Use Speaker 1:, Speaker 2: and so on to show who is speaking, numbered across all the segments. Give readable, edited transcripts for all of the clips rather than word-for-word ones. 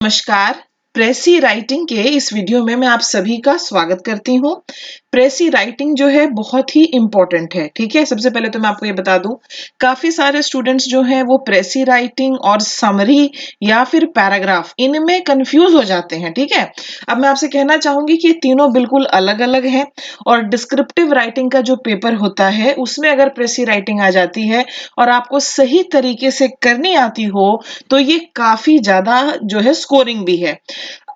Speaker 1: नमस्कार। प्रेसी राइटिंग के इस वीडियो में मैं आप सभी का स्वागत करती हूँ। प्रेसी राइटिंग जो है बहुत ही इम्पोर्टेंट है, ठीक है। सबसे पहले तो मैं आपको ये बता दूं, काफी सारे स्टूडेंट्स जो हैं वो प्रेसी राइटिंग और समरी या फिर पैराग्राफ इनमें कंफ्यूज हो जाते हैं, ठीक है। अब मैं आपसे कहना चाहूंगी कि ये तीनों बिल्कुल अलग अलग हैं और डिस्क्रिप्टिव राइटिंग का जो पेपर होता है उसमें अगर प्रेसी राइटिंग आ जाती है और आपको सही तरीके से करनी आती हो तो ये काफी ज्यादा जो है स्कोरिंग भी है,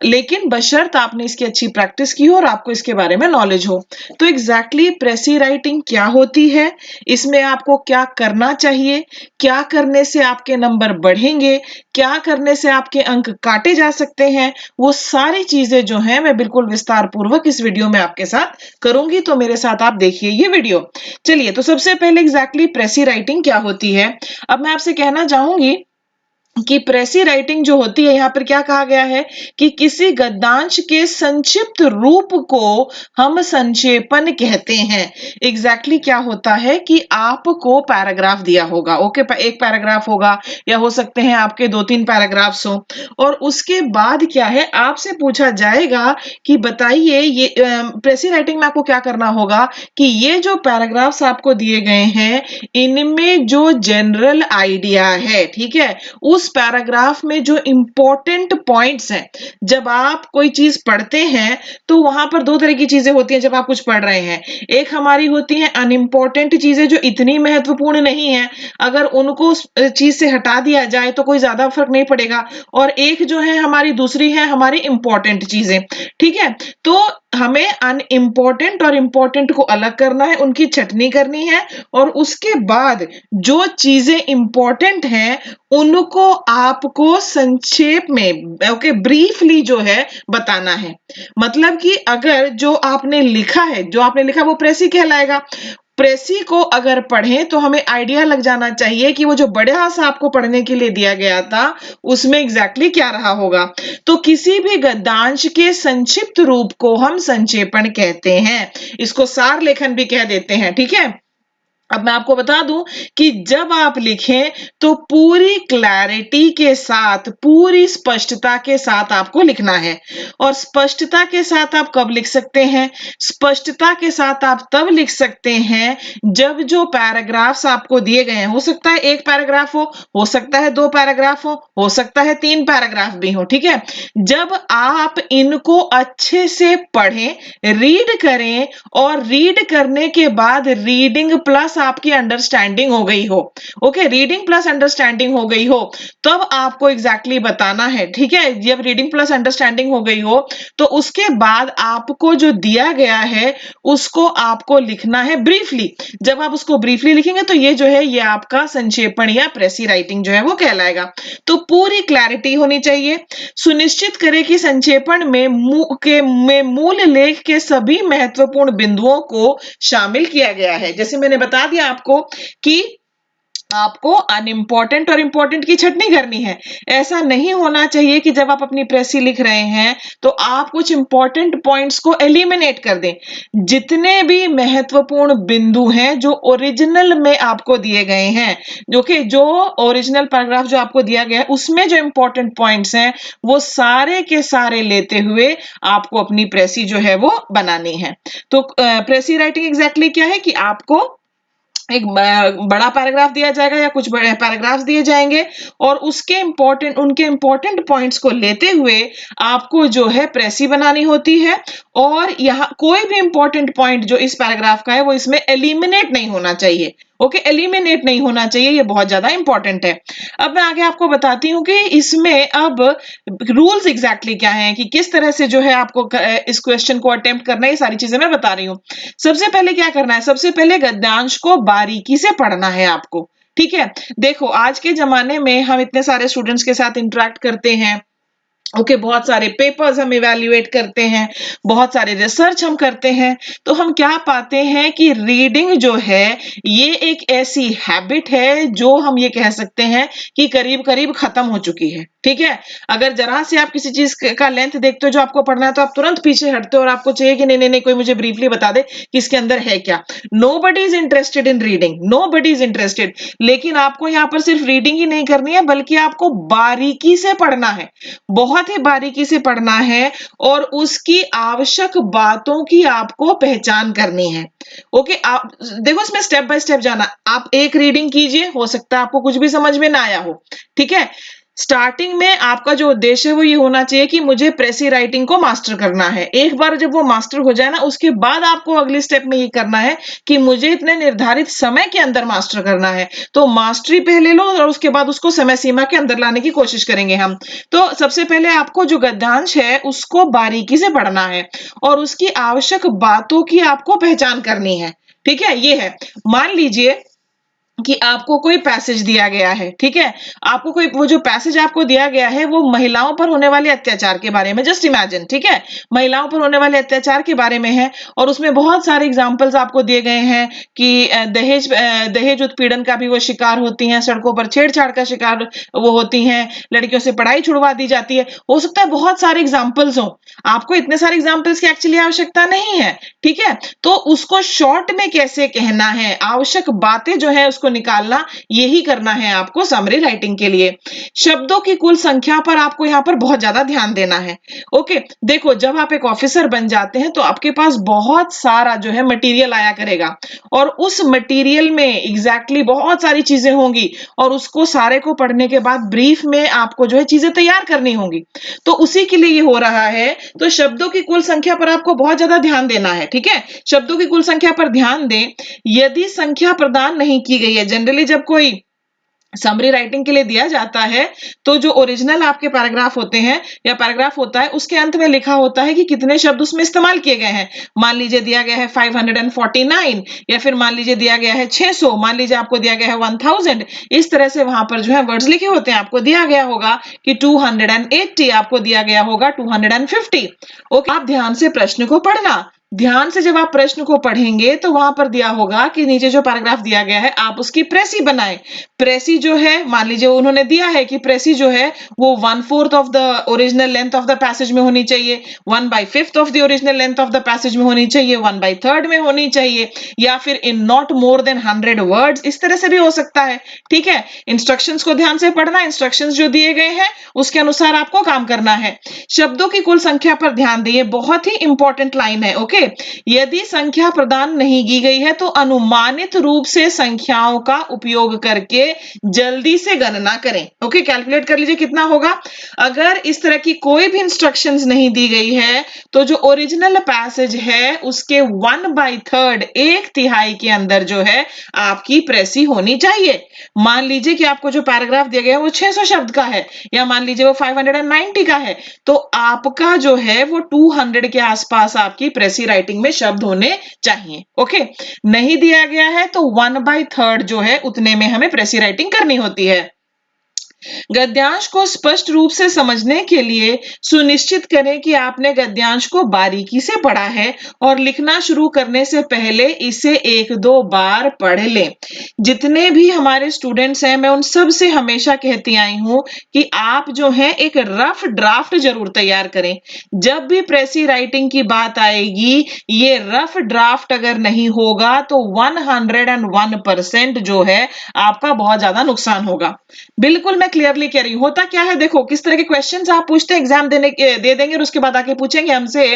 Speaker 1: लेकिन बशर्त आपने इसकी अच्छी प्रैक्टिस की हो और आपको इसके बारे में नॉलेज हो। तो एग्जैक्टली प्रेसी राइटिंग क्या होती है, इसमें आपको क्या करना चाहिए, क्या करने से आपके नंबर बढ़ेंगे, क्या करने से आपके अंक काटे जा सकते हैं, वो सारी चीजें जो हैं मैं बिल्कुल विस्तार पूर्वक इस वीडियो में आपके साथ करूंगी। तो मेरे साथ आप देखिए ये वीडियो। चलिए, तो सबसे पहले एग्जैक्टली प्रेसी राइटिंग क्या होती है। अब मैं आपसे कहना चाहूंगी कि प्रेसी राइटिंग जो होती है, यहाँ पर क्या कहा गया है कि किसी गद्यांश के संक्षिप्त रूप को हम संक्षेपण कहते हैं। एग्जैक्टली क्या होता है कि आपको पैराग्राफ दिया होगा, ओके, एक पैराग्राफ होगा या हो सकते हैं आपके 2-3 पैराग्राफ्स हो, और उसके बाद क्या है आपसे पूछा जाएगा कि बताइए ये प्रेसी राइटिंग में आपको क्या करना होगा कि ये जो पैराग्राफ्स आपको दिए गए हैं इनमें जो जनरल आइडिया है, ठीक है, उस पैराग्राफ में जो इंपॉर्टेंट पॉइंट्स हैं, जब आप कोई चीज पढ़ते हैं तो वहां पर दो तरह की चीजें होती हैं। जब आप कुछ पढ़ रहे हैं, एक हमारी होती हैं अनइम्पोर्टेंट चीजें जो इतनी महत्वपूर्ण नहीं है, अगर उनको उस चीज से हटा दिया जाए तो कोई ज्यादा फर्क नहीं पड़ेगा, और एक जो है हमारी दूसरी है हमारी इंपॉर्टेंट चीजें, ठीक है। तो हमें अनइम्पोर्टेंट और इंपॉर्टेंट को अलग करना है, उनकी छटनी करनी है, और उसके बाद जो चीजें इंपॉर्टेंट हैं उनको आपको संक्षेप में, ओके, ब्रीफली जो है बताना है। मतलब कि अगर जो आपने लिखा वो प्रेसी कहलाएगा। प्रेसी को अगर पढ़ें तो हमें आइडिया लग जाना चाहिए कि वो जो बड़ा सा आपको पढ़ने के लिए दिया गया था उसमें एग्जैक्टली क्या रहा होगा। तो किसी भी गद्यांश के संक्षिप्त रूप को हम संक्षेपण कहते हैं, इसको सार लेखन भी कह देते हैं, ठीक है। अब मैं आपको बता दूं कि जब आप लिखें तो पूरी क्लैरिटी के साथ, पूरी स्पष्टता के साथ आपको लिखना है। और स्पष्टता के साथ आप कब लिख सकते हैं? स्पष्टता के साथ आप तब लिख सकते हैं जब जो पैराग्राफ्स आपको दिए गए हैं, हो सकता है एक पैराग्राफ हो सकता है 2 पैराग्राफ हो सकता है 3 पैराग्राफ भी हो, ठीक है। जब आप इनको अच्छे से पढ़ें, रीड करें, और रीड करने के बाद रीडिंग प्लस आपकी अंडरस्टैंडिंग हो गई हो, ओके, रीडिंग प्लस अंडरस्टैंडिंग हो गई हो, तब आपको एग्जैक्टली बताना है, ठीक है। जब रीडिंग प्लस अंडरस्टैंडिंग हो गई हो तो उसके बाद आपको जो दिया गया है उसको आपको लिखना है ब्रीफली। जब आप उसको ब्रीफली लिखेंगे तो ये जो है ये आपका संक्षेपण या प्रेसी राइटिंग जो है वो कहलाएगा। तो पूरी क्लैरिटी होनी चाहिए। सुनिश्चित करें कि संक्षेपण में मूल लेख के सभी महत्वपूर्ण बिंदुओं को शामिल किया गया है। जैसे मैंने बता दिया आपको कि आपको अनइम्पोर्टेंट और इंपॉर्टेंट की छटनी करनी है। ऐसा नहीं होना चाहिए कि जब आप अपनी प्रेसी लिख रहे हैं तो आप कुछ इंपॉर्टेंट पॉइंट्स को एलिमिनेट कर दें। जितने भी महत्वपूर्ण बिंदु हैं जो ओरिजिनल में आपको दिए गए हैं, जो ओरिजिनल पैराग्राफ जो आपको दिया गया है उसमें जो इंपॉर्टेंट पॉइंट्स हैं वो सारे के सारे लेते हुए आपको अपनी प्रेसी जो है वो बनानी है। तो प्रेसी राइटिंग एग्जैक्टली क्या है कि आपको एक बड़ा पैराग्राफ दिया जाएगा या कुछ बड़े पैराग्राफ्स दिए जाएंगे, और उनके इंपॉर्टेंट पॉइंट्स को लेते हुए आपको जो है प्रेसी बनानी होती है। और यहाँ कोई भी इंपॉर्टेंट पॉइंट जो इस पैराग्राफ का है वो इसमें एलिमिनेट नहीं होना चाहिए, ओके, एलिमिनेट नहीं होना चाहिए, ये बहुत ज्यादा इंपॉर्टेंट है। अब मैं आगे आपको बताती हूँ कि इसमें अब रूल्स एग्जैक्टली क्या हैं, कि किस तरह से जो है आपको इस क्वेश्चन को अटेम्प्ट करना है, ये सारी चीजें मैं बता रही हूँ। सबसे पहले क्या करना है, सबसे पहले गद्यांश को बारीकी से पढ़ना है आपको, ठीक है। देखो, आज के जमाने में हम इतने सारे स्टूडेंट्स के साथ इंटरेक्ट करते हैं, ओके, बहुत सारे पेपर्स हम इवैल्यूएट करते हैं, बहुत सारे रिसर्च हम करते हैं, तो हम क्या पाते हैं कि रीडिंग जो है ये एक ऐसी हैबिट है जो हम ये कह सकते हैं कि करीब करीब खत्म हो चुकी है, ठीक है। अगर जरा से आप किसी चीज का लेंथ देखते हो जो आपको पढ़ना है तो आप तुरंत पीछे हटते हो और आपको चाहिए कि नहीं नहीं नहीं कोई मुझे ब्रीफली बता दे कि इसके अंदर है क्या। Nobody is interested in reading, nobody is interested. लेकिन आपको यहाँ पर सिर्फ रीडिंग ही नहीं करनी है बल्कि आपको बारीकी से पढ़ना है, बहुत ही बारीकी से पढ़ना है और उसकी आवश्यक बातों की आपको पहचान करनी है। ओके, आप देखो इसमें स्टेप बाय स्टेप जाना। आप एक रीडिंग कीजिए, हो सकता है आपको कुछ भी समझ में ना आया हो, ठीक है। स्टार्टिंग में आपका जो उद्देश्य है वो ये होना चाहिए कि मुझे प्रेसी राइटिंग को मास्टर करना है। एक बार जब वो मास्टर हो जाए ना, उसके बाद आपको अगले स्टेप में ये करना है कि मुझे इतने निर्धारित समय के अंदर मास्टर करना है। तो मास्टरी पहले लो और उसके बाद उसको समय सीमा के अंदर लाने की कोशिश करेंगे हम। तो सबसे पहले आपको जो गद्यांश है उसको बारीकी से पढ़ना है और उसकी आवश्यक बातों की आपको पहचान करनी है, ठीक है। ये है, मान लीजिए कि आपको कोई पैसेज दिया गया है, ठीक है। आपको कोई वो जो पैसेज आपको दिया गया है वो महिलाओं पर होने वाले अत्याचार के बारे में, जस्ट इमेजिन, ठीक है। महिलाओं पर होने वाले अत्याचार के बारे में है और उसमें बहुत सारे एग्जांपल्स आपको दिए गए हैं कि दहेज उत्पीड़न का भी वो शिकार होती हैं, सड़कों पर छेड़छाड़ का शिकार वो होती हैं, लड़कियों से पढ़ाई छुड़वा दी जाती है। हो सकता है बहुत सारे एग्जाम्पल्स हो, आपको इतने सारे एग्जाम्पल्स की एक्चुअली आवश्यकता नहीं है, ठीक है। तो उसको शॉर्ट में कैसे कहना है, आवश्यक बातें जो है उसको निकालना, यही करना है आपको समरी राइटिंग के लिए। शब्दों की कुल संख्या पर आपको यहाँ पर बहुत ज्यादा ध्यान देना है। ओके, देखो जब आप एक ऑफिसर बन जाते हैं तो आपके पास बहुत सारा जो है मटेरियल आया करेगा और उस मटेरियल में एग्जैक्टली बहुत सारी चीजें होंगी और उसको सारे को पढ़ने के बाद ब्रीफ में आपको जो है चीजें तैयार करनी होंगी। तो उसी के लिए ये हो रहा है। तो शब्दों की कुल संख्या पर आपको बहुत ज्यादा ध्यान देना है, ठीक है। शब्दों की कुल संख्या पर ध्यान दें। यदि संख्या प्रदान नहीं की गई है, जनरली जब कोई समरी राइटिंग के लिए दिया जाता है तो जो ओरिजिनल आपके पैराग्राफ होते हैं या पैराग्राफ होता है उसके अंत में लिखा होता है कि कितने शब्द उसमें इस्तेमाल किए गए हैं। मान लीजिए दिया गया है 549 या फिर मान लीजिए दिया गया है 600, मान लीजिए आपको दिया गया है 1000। इस तरह से वहां पर जो है वर्ड्स लिखे होते हैं। आपको दिया गया होगा कि 280, आपको दिया गया होगा 250। ओके, आप ध्यान से प्रश्न को पढ़ना। ध्यान से जब आप प्रश्न को पढ़ेंगे तो वहां पर दिया होगा कि नीचे जो पैराग्राफ दिया गया है आप उसकी प्रेसी बनाएं। प्रेसी जो है, मान लीजिए उन्होंने दिया है कि प्रेसी जो है वो 1/4 of the original length of the passage में होनी चाहिए, 1/5 of the original length of the passage में होनी चाहिए, 1/3 में होनी चाहिए, या फिर in not more than 100 words, इस तरह से भी हो सकता है, ठीक है। इंस्ट्रक्शंस को ध्यान से पढ़ना, इंस्ट्रक्शंस जो दिए गए हैं उसके अनुसार आपको काम करना है। शब्दों की कुल संख्या पर ध्यान दिए, बहुत ही इंपॉर्टेंट लाइन है। ओके, यदि संख्या प्रदान नहीं की गई है तो अनुमानित रूप से संख्याओं का उपयोग करके जल्दी से गणना करें। ओके, कैलकुलेट कर लीजिए कितना होगा। अगर इस तरह की कोई भी इंस्ट्रक्शंस नहीं दी गई है तो जो ओरिजिनल पैसेज है उसके 1/3, 1/3 के अंदर जो है आपकी प्रेसी होनी चाहिए। मान लीजिए कि आपको जो पैराग्राफ दिया गया है वो 600 शब्द का है या मान लीजिए वो 590 का है, तो आपका जो है वो 200 के आसपास आपकी प्रेसी राइटिंग में शब्द होने चाहिए। ओके, नहीं दिया गया है तो 1/3 जो है उतने में हमें प्रेसी राइटिंग करनी होती है। गद्यांश को स्पष्ट रूप से समझने के लिए सुनिश्चित करें कि आपने गद्यांश को बारीकी से पढ़ा है और लिखना शुरू करने से पहले इसे 1-2 बार पढ़ लें। जितने भी हमारे स्टूडेंट्स हैं मैं उन सब से हमेशा कहती आई हूं कि आप जो है एक रफ ड्राफ्ट जरूर तैयार करें। जब भी प्रेसी राइटिंग की बात आएगी, ये रफ ड्राफ्ट अगर नहीं होगा तो 101% जो है आपका बहुत ज्यादा नुकसान होगा। बिल्कुल मैं क्लियरली कह रही हूं। होता क्या है, देखो किस तरह के क्वेश्चंस आप पूछते हैं, एग्जाम दे देंगे और उसके बाद आके पूछेंगे हमसे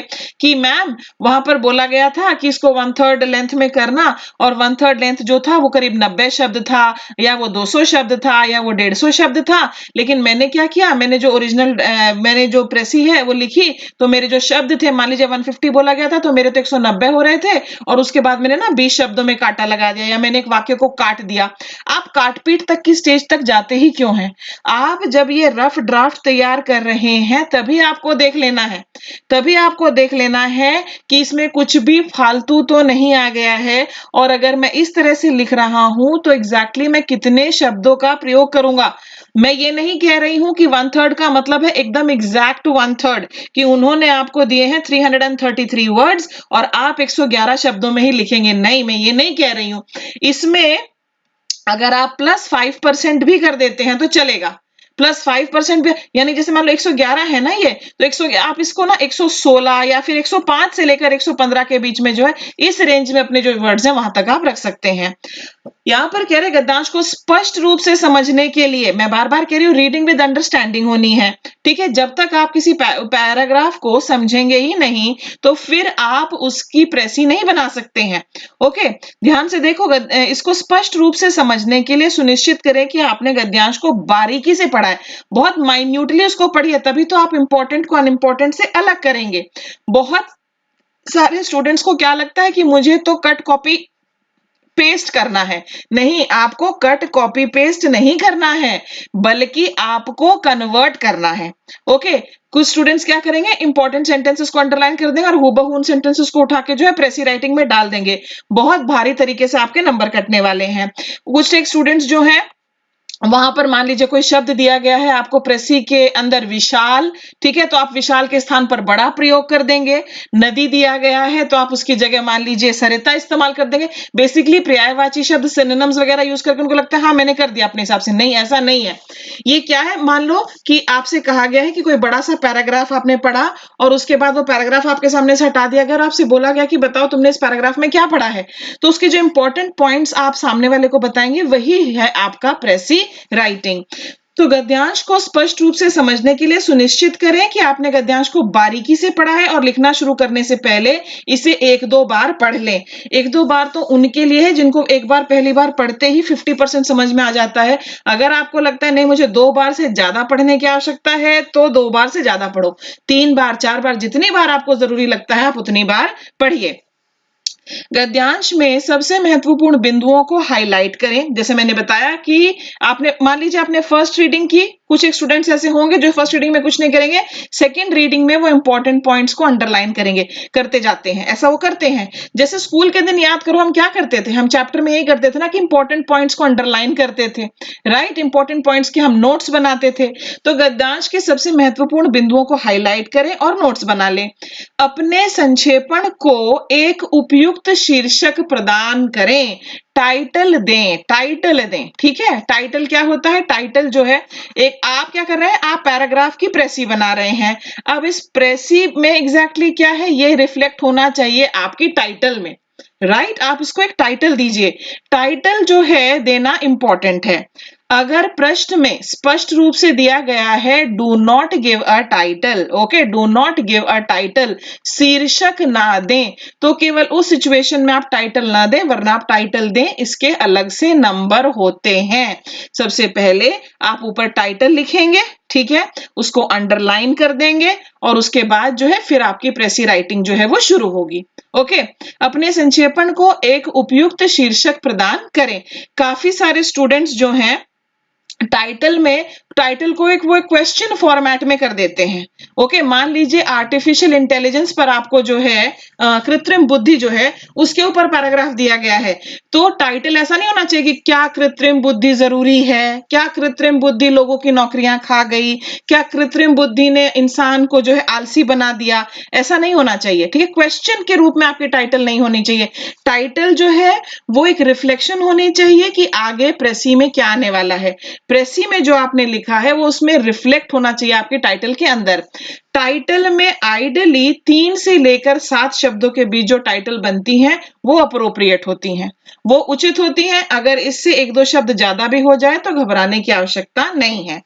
Speaker 1: कि मैम वहां पर बोला गया था कि इसको 1/3 लेंथ में करना और 1/3 लेंथ जो था वो करीब 90 शब्द था या वो 200 शब्द था या वो 150 शब्द था। लेकिन मैंने क्या किया, मैंने जो ओरिजिनल मैंने जो प्रेसी है वो लिखी तो मेरे जो शब्द थे, मान लीजिए 150 बोला गया था तो मेरे तो 190 हो रहे थे और उसके बाद मैंने ना 20 शब्दों में काटा लगा दिया या मैंने एक वाक्य को काट दिया। आप काटपीट तक की स्टेज तक जाते ही क्यों हैं? आप जब ये रफ ड्राफ्ट तैयार कर रहे हैं तभी आपको देख लेना है, तभी आपको देख लेना है कि इसमें कुछ भी फालतू तो नहीं आ गया है और अगर मैं इस तरह से लिख रहा हूं तो एग्जैक्टली मैं कितने शब्दों का प्रयोग करूंगा। मैं ये नहीं कह रही हूं कि 1/3 का मतलब है एकदम एग्जैक्ट 1/3 कि उन्होंने आपको दिए हैं 333 वर्ड्स और आप 111 शब्दों में ही लिखेंगे। नहीं, मैं ये नहीं कह रही हूं। इसमें अगर आप +5% भी कर देते हैं तो चलेगा, +5% भी, यानी जैसे मान लो 111 है ना ये, तो 100 आप इसको ना 116 या फिर 105 से लेकर 115 के बीच में जो है इस रेंज में अपने जो वर्ड्स हैं वहां तक आप रख सकते हैं। यहाँ पर कह रहे गद्यांश को स्पष्ट रूप से समझने के लिए, मैं बार बार कह रही हूँ, रीडिंग विद अंडरस्टैंडिंग होनी है, ठीक है। जब तक आप किसी पैराग्राफ को समझेंगे ही नहीं तो फिर आप उसकी प्रेसी नहीं बना सकते हैं। ओके, ध्यान से देखो, इसको स्पष्ट रूप से समझने के लिए सुनिश्चित करें कि आपने गद्यांश को बारीकी से पढ़ा है, बहुत माइन्यूटली उसको पढ़िए, तभी तो आप इंपॉर्टेंट को अनइंपॉर्टेंट से अलग करेंगे। बहुत सारे स्टूडेंट्स को क्या लगता है कि मुझे तो कट कॉपी पेस्ट करना है। नहीं, आपको कट कॉपी पेस्ट नहीं करना है, बल्कि आपको कन्वर्ट करना है। ओके, कुछ स्टूडेंट्स क्या करेंगे, इंपॉर्टेंट सेंटेंसेस को अंडरलाइन कर देंगे और हूबहू उन सेंटेंसेस को उठा के जो है प्रेसी राइटिंग में डाल देंगे। बहुत भारी तरीके से आपके नंबर कटने वाले हैं। कुछ एक स्टूडेंट्स जो है वहां पर मान लीजिए कोई शब्द दिया गया है आपको प्रेसी के अंदर, विशाल, ठीक है, तो आप विशाल के स्थान पर बड़ा प्रयोग कर देंगे। नदी दिया गया है तो आप उसकी जगह मान लीजिए सरिता इस्तेमाल कर देंगे। बेसिकली पर्यायवाची शब्द, सिनोनिम्स वगैरह यूज करके उनको लगता है हाँ मैंने कर दिया अपने हिसाब से। नहीं, ऐसा नहीं है। ये क्या है, मान लो कि आपसे कहा गया है कि कोई बड़ा सा पैराग्राफ आपने पढ़ा और उसके बाद वो पैराग्राफ आपके सामने से हटा दिया गया और आपसे बोला गया कि बताओ तुमने इस पैराग्राफ में क्या पढ़ा है, तो उसके जो इंपॉर्टेंट पॉइंट्स आप सामने वाले को बताएंगे वही है आपका प्रेसी राइटिंग। तो गद्यांश को स्पष्ट रूप से समझने के लिए सुनिश्चित करें कि आपने गद्यांश को बारीकी से पढ़ा है और लिखना शुरू करने से पहले इसे 1-2 बार पढ़ लें। 1-2 बार तो उनके लिए है जिनको एक बार पहली बार पढ़ते ही 50% समझ में आ जाता है। अगर आपको लगता है नहीं मुझे 2 बार से ज्यादा पढ़ने की आवश्यकता है तो 2 बार से ज्यादा पढ़ो, 3 बार 4 बार, जितनी बार आपको जरूरी लगता है आप उतनी बार पढ़िए। गद्यांश में सबसे महत्वपूर्ण बिंदुओं को हाईलाइट करें। जैसे मैंने बताया कि आपने मान लीजिए आपने फर्स्ट रीडिंग की, कुछ एक स्टूडेंट्स ऐसे होंगे जो फर्स्ट रीडिंग में कुछ नहीं करेंगे, सेकंड रीडिंग में वो इंपॉर्टेंट पॉइंट्स को अंडरलाइन करेंगे, करते जाते हैं, ऐसा वो करते हैं। जैसे स्कूल के दिन याद करो हम क्या करते थे, हम चैप्टर में यही करते थे ना कि इंपॉर्टेंट पॉइंट्स को अंडरलाइन करते थे, राइट, इंपॉर्टेंट पॉइंट्स के हम नोट्स बनाते थे। तो गद्यांश के सबसे महत्वपूर्ण बिंदुओं को हाईलाइट करें और नोट्स बना लें। अपने संक्षेपण को एक उपयुक्त शीर्षक प्रदान करें, टाइटल दें, ठीक है। टाइटल क्या होता है, टाइटल जो है, एक आप क्या कर रहे हैं, आप पैराग्राफ की प्रेसी बना रहे हैं। अब इस प्रेसी में एग्जैक्टली क्या है, ये रिफ्लेक्ट होना चाहिए आपकी टाइटल में, राइट। आप इसको एक टाइटल दीजिए। टाइटल जो है देना इंपॉर्टेंट है। अगर प्रश्न में स्पष्ट रूप से दिया गया है do not give a title, okay, do not give a title, शीर्षक ना दें, तो केवल उस सिचुएशन में आप टाइटल ना दें, वरना आप टाइटल दें, इसके अलग से नंबर होते हैं। सबसे पहले आप ऊपर टाइटल लिखेंगे, ठीक है, उसको अंडरलाइन कर देंगे और उसके बाद जो है फिर आपकी प्रेसी राइटिंग जो है वो शुरू होगी। ओके, अपने संक्षेपण को एक उपयुक्त शीर्षक प्रदान करें। काफी सारे स्टूडेंट्स जो हैं टाइटल को एक क्वेश्चन फॉर्मेट में कर देते हैं। ओके, मान लीजिए आर्टिफिशियल इंटेलिजेंस पर आपको जो है कृत्रिम बुद्धि जो है उसके ऊपर पैराग्राफ दिया गया है, तो टाइटल ऐसा नहीं होना चाहिए कि क्या कृत्रिम बुद्धि जरूरी है, क्या कृत्रिम बुद्धि लोगों की नौकरियां खा गई, क्या कृत्रिम बुद्धि ने इंसान को जो है आलसी बना दिया, ऐसा नहीं होना चाहिए, ठीक है। क्वेश्चन के रूप में आपकी टाइटल नहीं होनी चाहिए। टाइटल जो है वो एक रिफ्लेक्शन होनी चाहिए कि आगे प्रेसी में क्या आने वाला है। प्रेसी में जो आपने लिखा है वो उसमें रिफ्लेक्ट होना चाहिए आपके टाइटल के अंदर। टाइटल में आइडियली 3 से लेकर 7 शब्दों के बीच जो टाइटल बनती हैं वो अप्रोप्रिएट होती हैं, वो उचित होती हैं। अगर इससे 1-2 शब्द ज्यादा भी हो जाए तो घबराने की आवश्यकता नहीं है।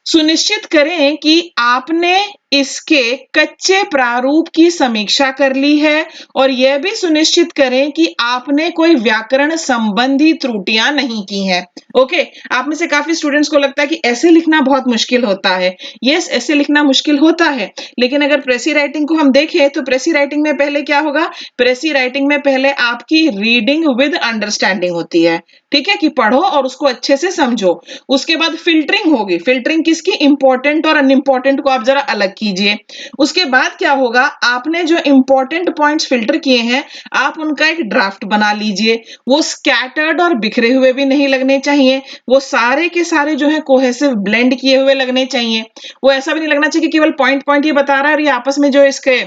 Speaker 1: सुनिश्चित करें कि आपने इसके कच्चे प्रारूप की समीक्षा कर ली है और यह भी सुनिश्चित करें कि आपने कोई व्याकरण संबंधी त्रुटियां नहीं की हैं। ओके, आप में से काफी स्टूडेंट्स को लगता है कि ऐसे लिखना बहुत मुश्किल होता है। यस, ऐसे लिखना मुश्किल होता है, लेकिन अगर प्रेसी राइटिंग को हम देखें तो प्रेसी राइटिंग में पहले क्या होगा, प्रेसी राइटिंग में पहले आपकी रीडिंग विद अंडरस्टैंडिंग होती है, ठीक है, कि पढ़ो और उसको अच्छे से समझो। उसके बाद फिल्टरिंग होगी, फिल्टरिंग किसकी, इंपॉर्टेंट और अनइंपॉर्टेंट को आप जरा अलग कीजिए। उसके बाद क्या होगा, आपने जो इंपॉर्टेंट पॉइंट्स फिल्टर किए हैं आप उनका एक ड्राफ्ट बना लीजिए। वो स्कैटर्ड और बिखरे हुए भी नहीं लगने चाहिए, वो सारे के सारे जो है कोहेसिव ब्लेंड किए हुए लगने चाहिए। वो ऐसा भी नहीं लगना चाहिए कि केवल पॉइंट पॉइंट ये बता रहा है और ये आपस में जो इसके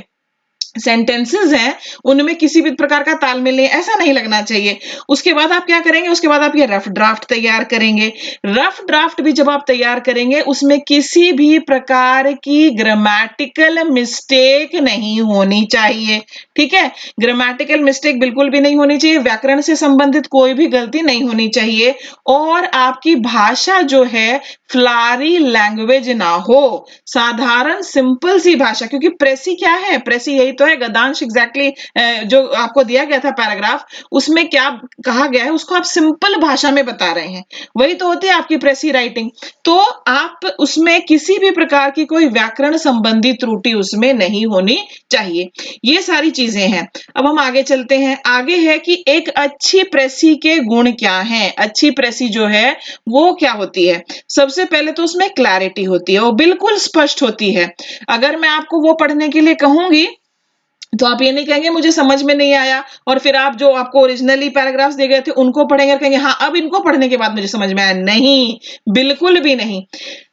Speaker 1: सेंटेंसेस हैं उनमें किसी भी प्रकार का तालमेल नहीं, ऐसा नहीं लगना चाहिए। उसके बाद आप क्या करेंगे, उसके बाद आप ये रफ ड्राफ्ट तैयार करेंगे। रफ ड्राफ्ट भी जब आप तैयार करेंगे उसमें किसी भी प्रकार की ग्रामेटिकल मिस्टेक नहीं होनी चाहिए, ठीक है। ग्रामेटिकल मिस्टेक बिल्कुल भी नहीं होनी चाहिए, व्याकरण से संबंधित कोई भी गलती नहीं होनी चाहिए, और आपकी भाषा जो है फ्लारी लैंग्वेज ना हो, साधारण सिंपल सी भाषा। क्योंकि प्रेसी क्या है, प्रेसी यही तो है गद्यांश, एग्जैक्टली जो आपको दिया गया था पैराग्राफ, उसमें क्या कहा गया है उसको आप सिंपल भाषा में बता रहे हैं, वही तो होती है आपकी प्रेसी राइटिंग। तो आप उसमें किसी भी प्रकार की कोई व्याकरण संबंधी त्रुटि उसमें नहीं होनी चाहिए। ये सारी चीजें हैं। अब हम आगे चलते हैं। आगे है कि एक अच्छी प्रेसी के गुण क्या हैं। अच्छी प्रेसी जो है वो क्या होती है, सबसे पहले तो उसमें क्लैरिटी होती है, वो बिल्कुल स्पष्ट होती है। अगर मैं आपको वो पढ़ने के लिए कहूंगी तो आप ये नहीं कहेंगे मुझे समझ में नहीं आया, और फिर आप जो आपको ओरिजिनली पैराग्राफ्स दिए गए थे उनको पढ़ेंगे और कहेंगे हाँ अब इनको पढ़ने के बाद मुझे समझ में आया। नहीं, बिल्कुल भी नहीं।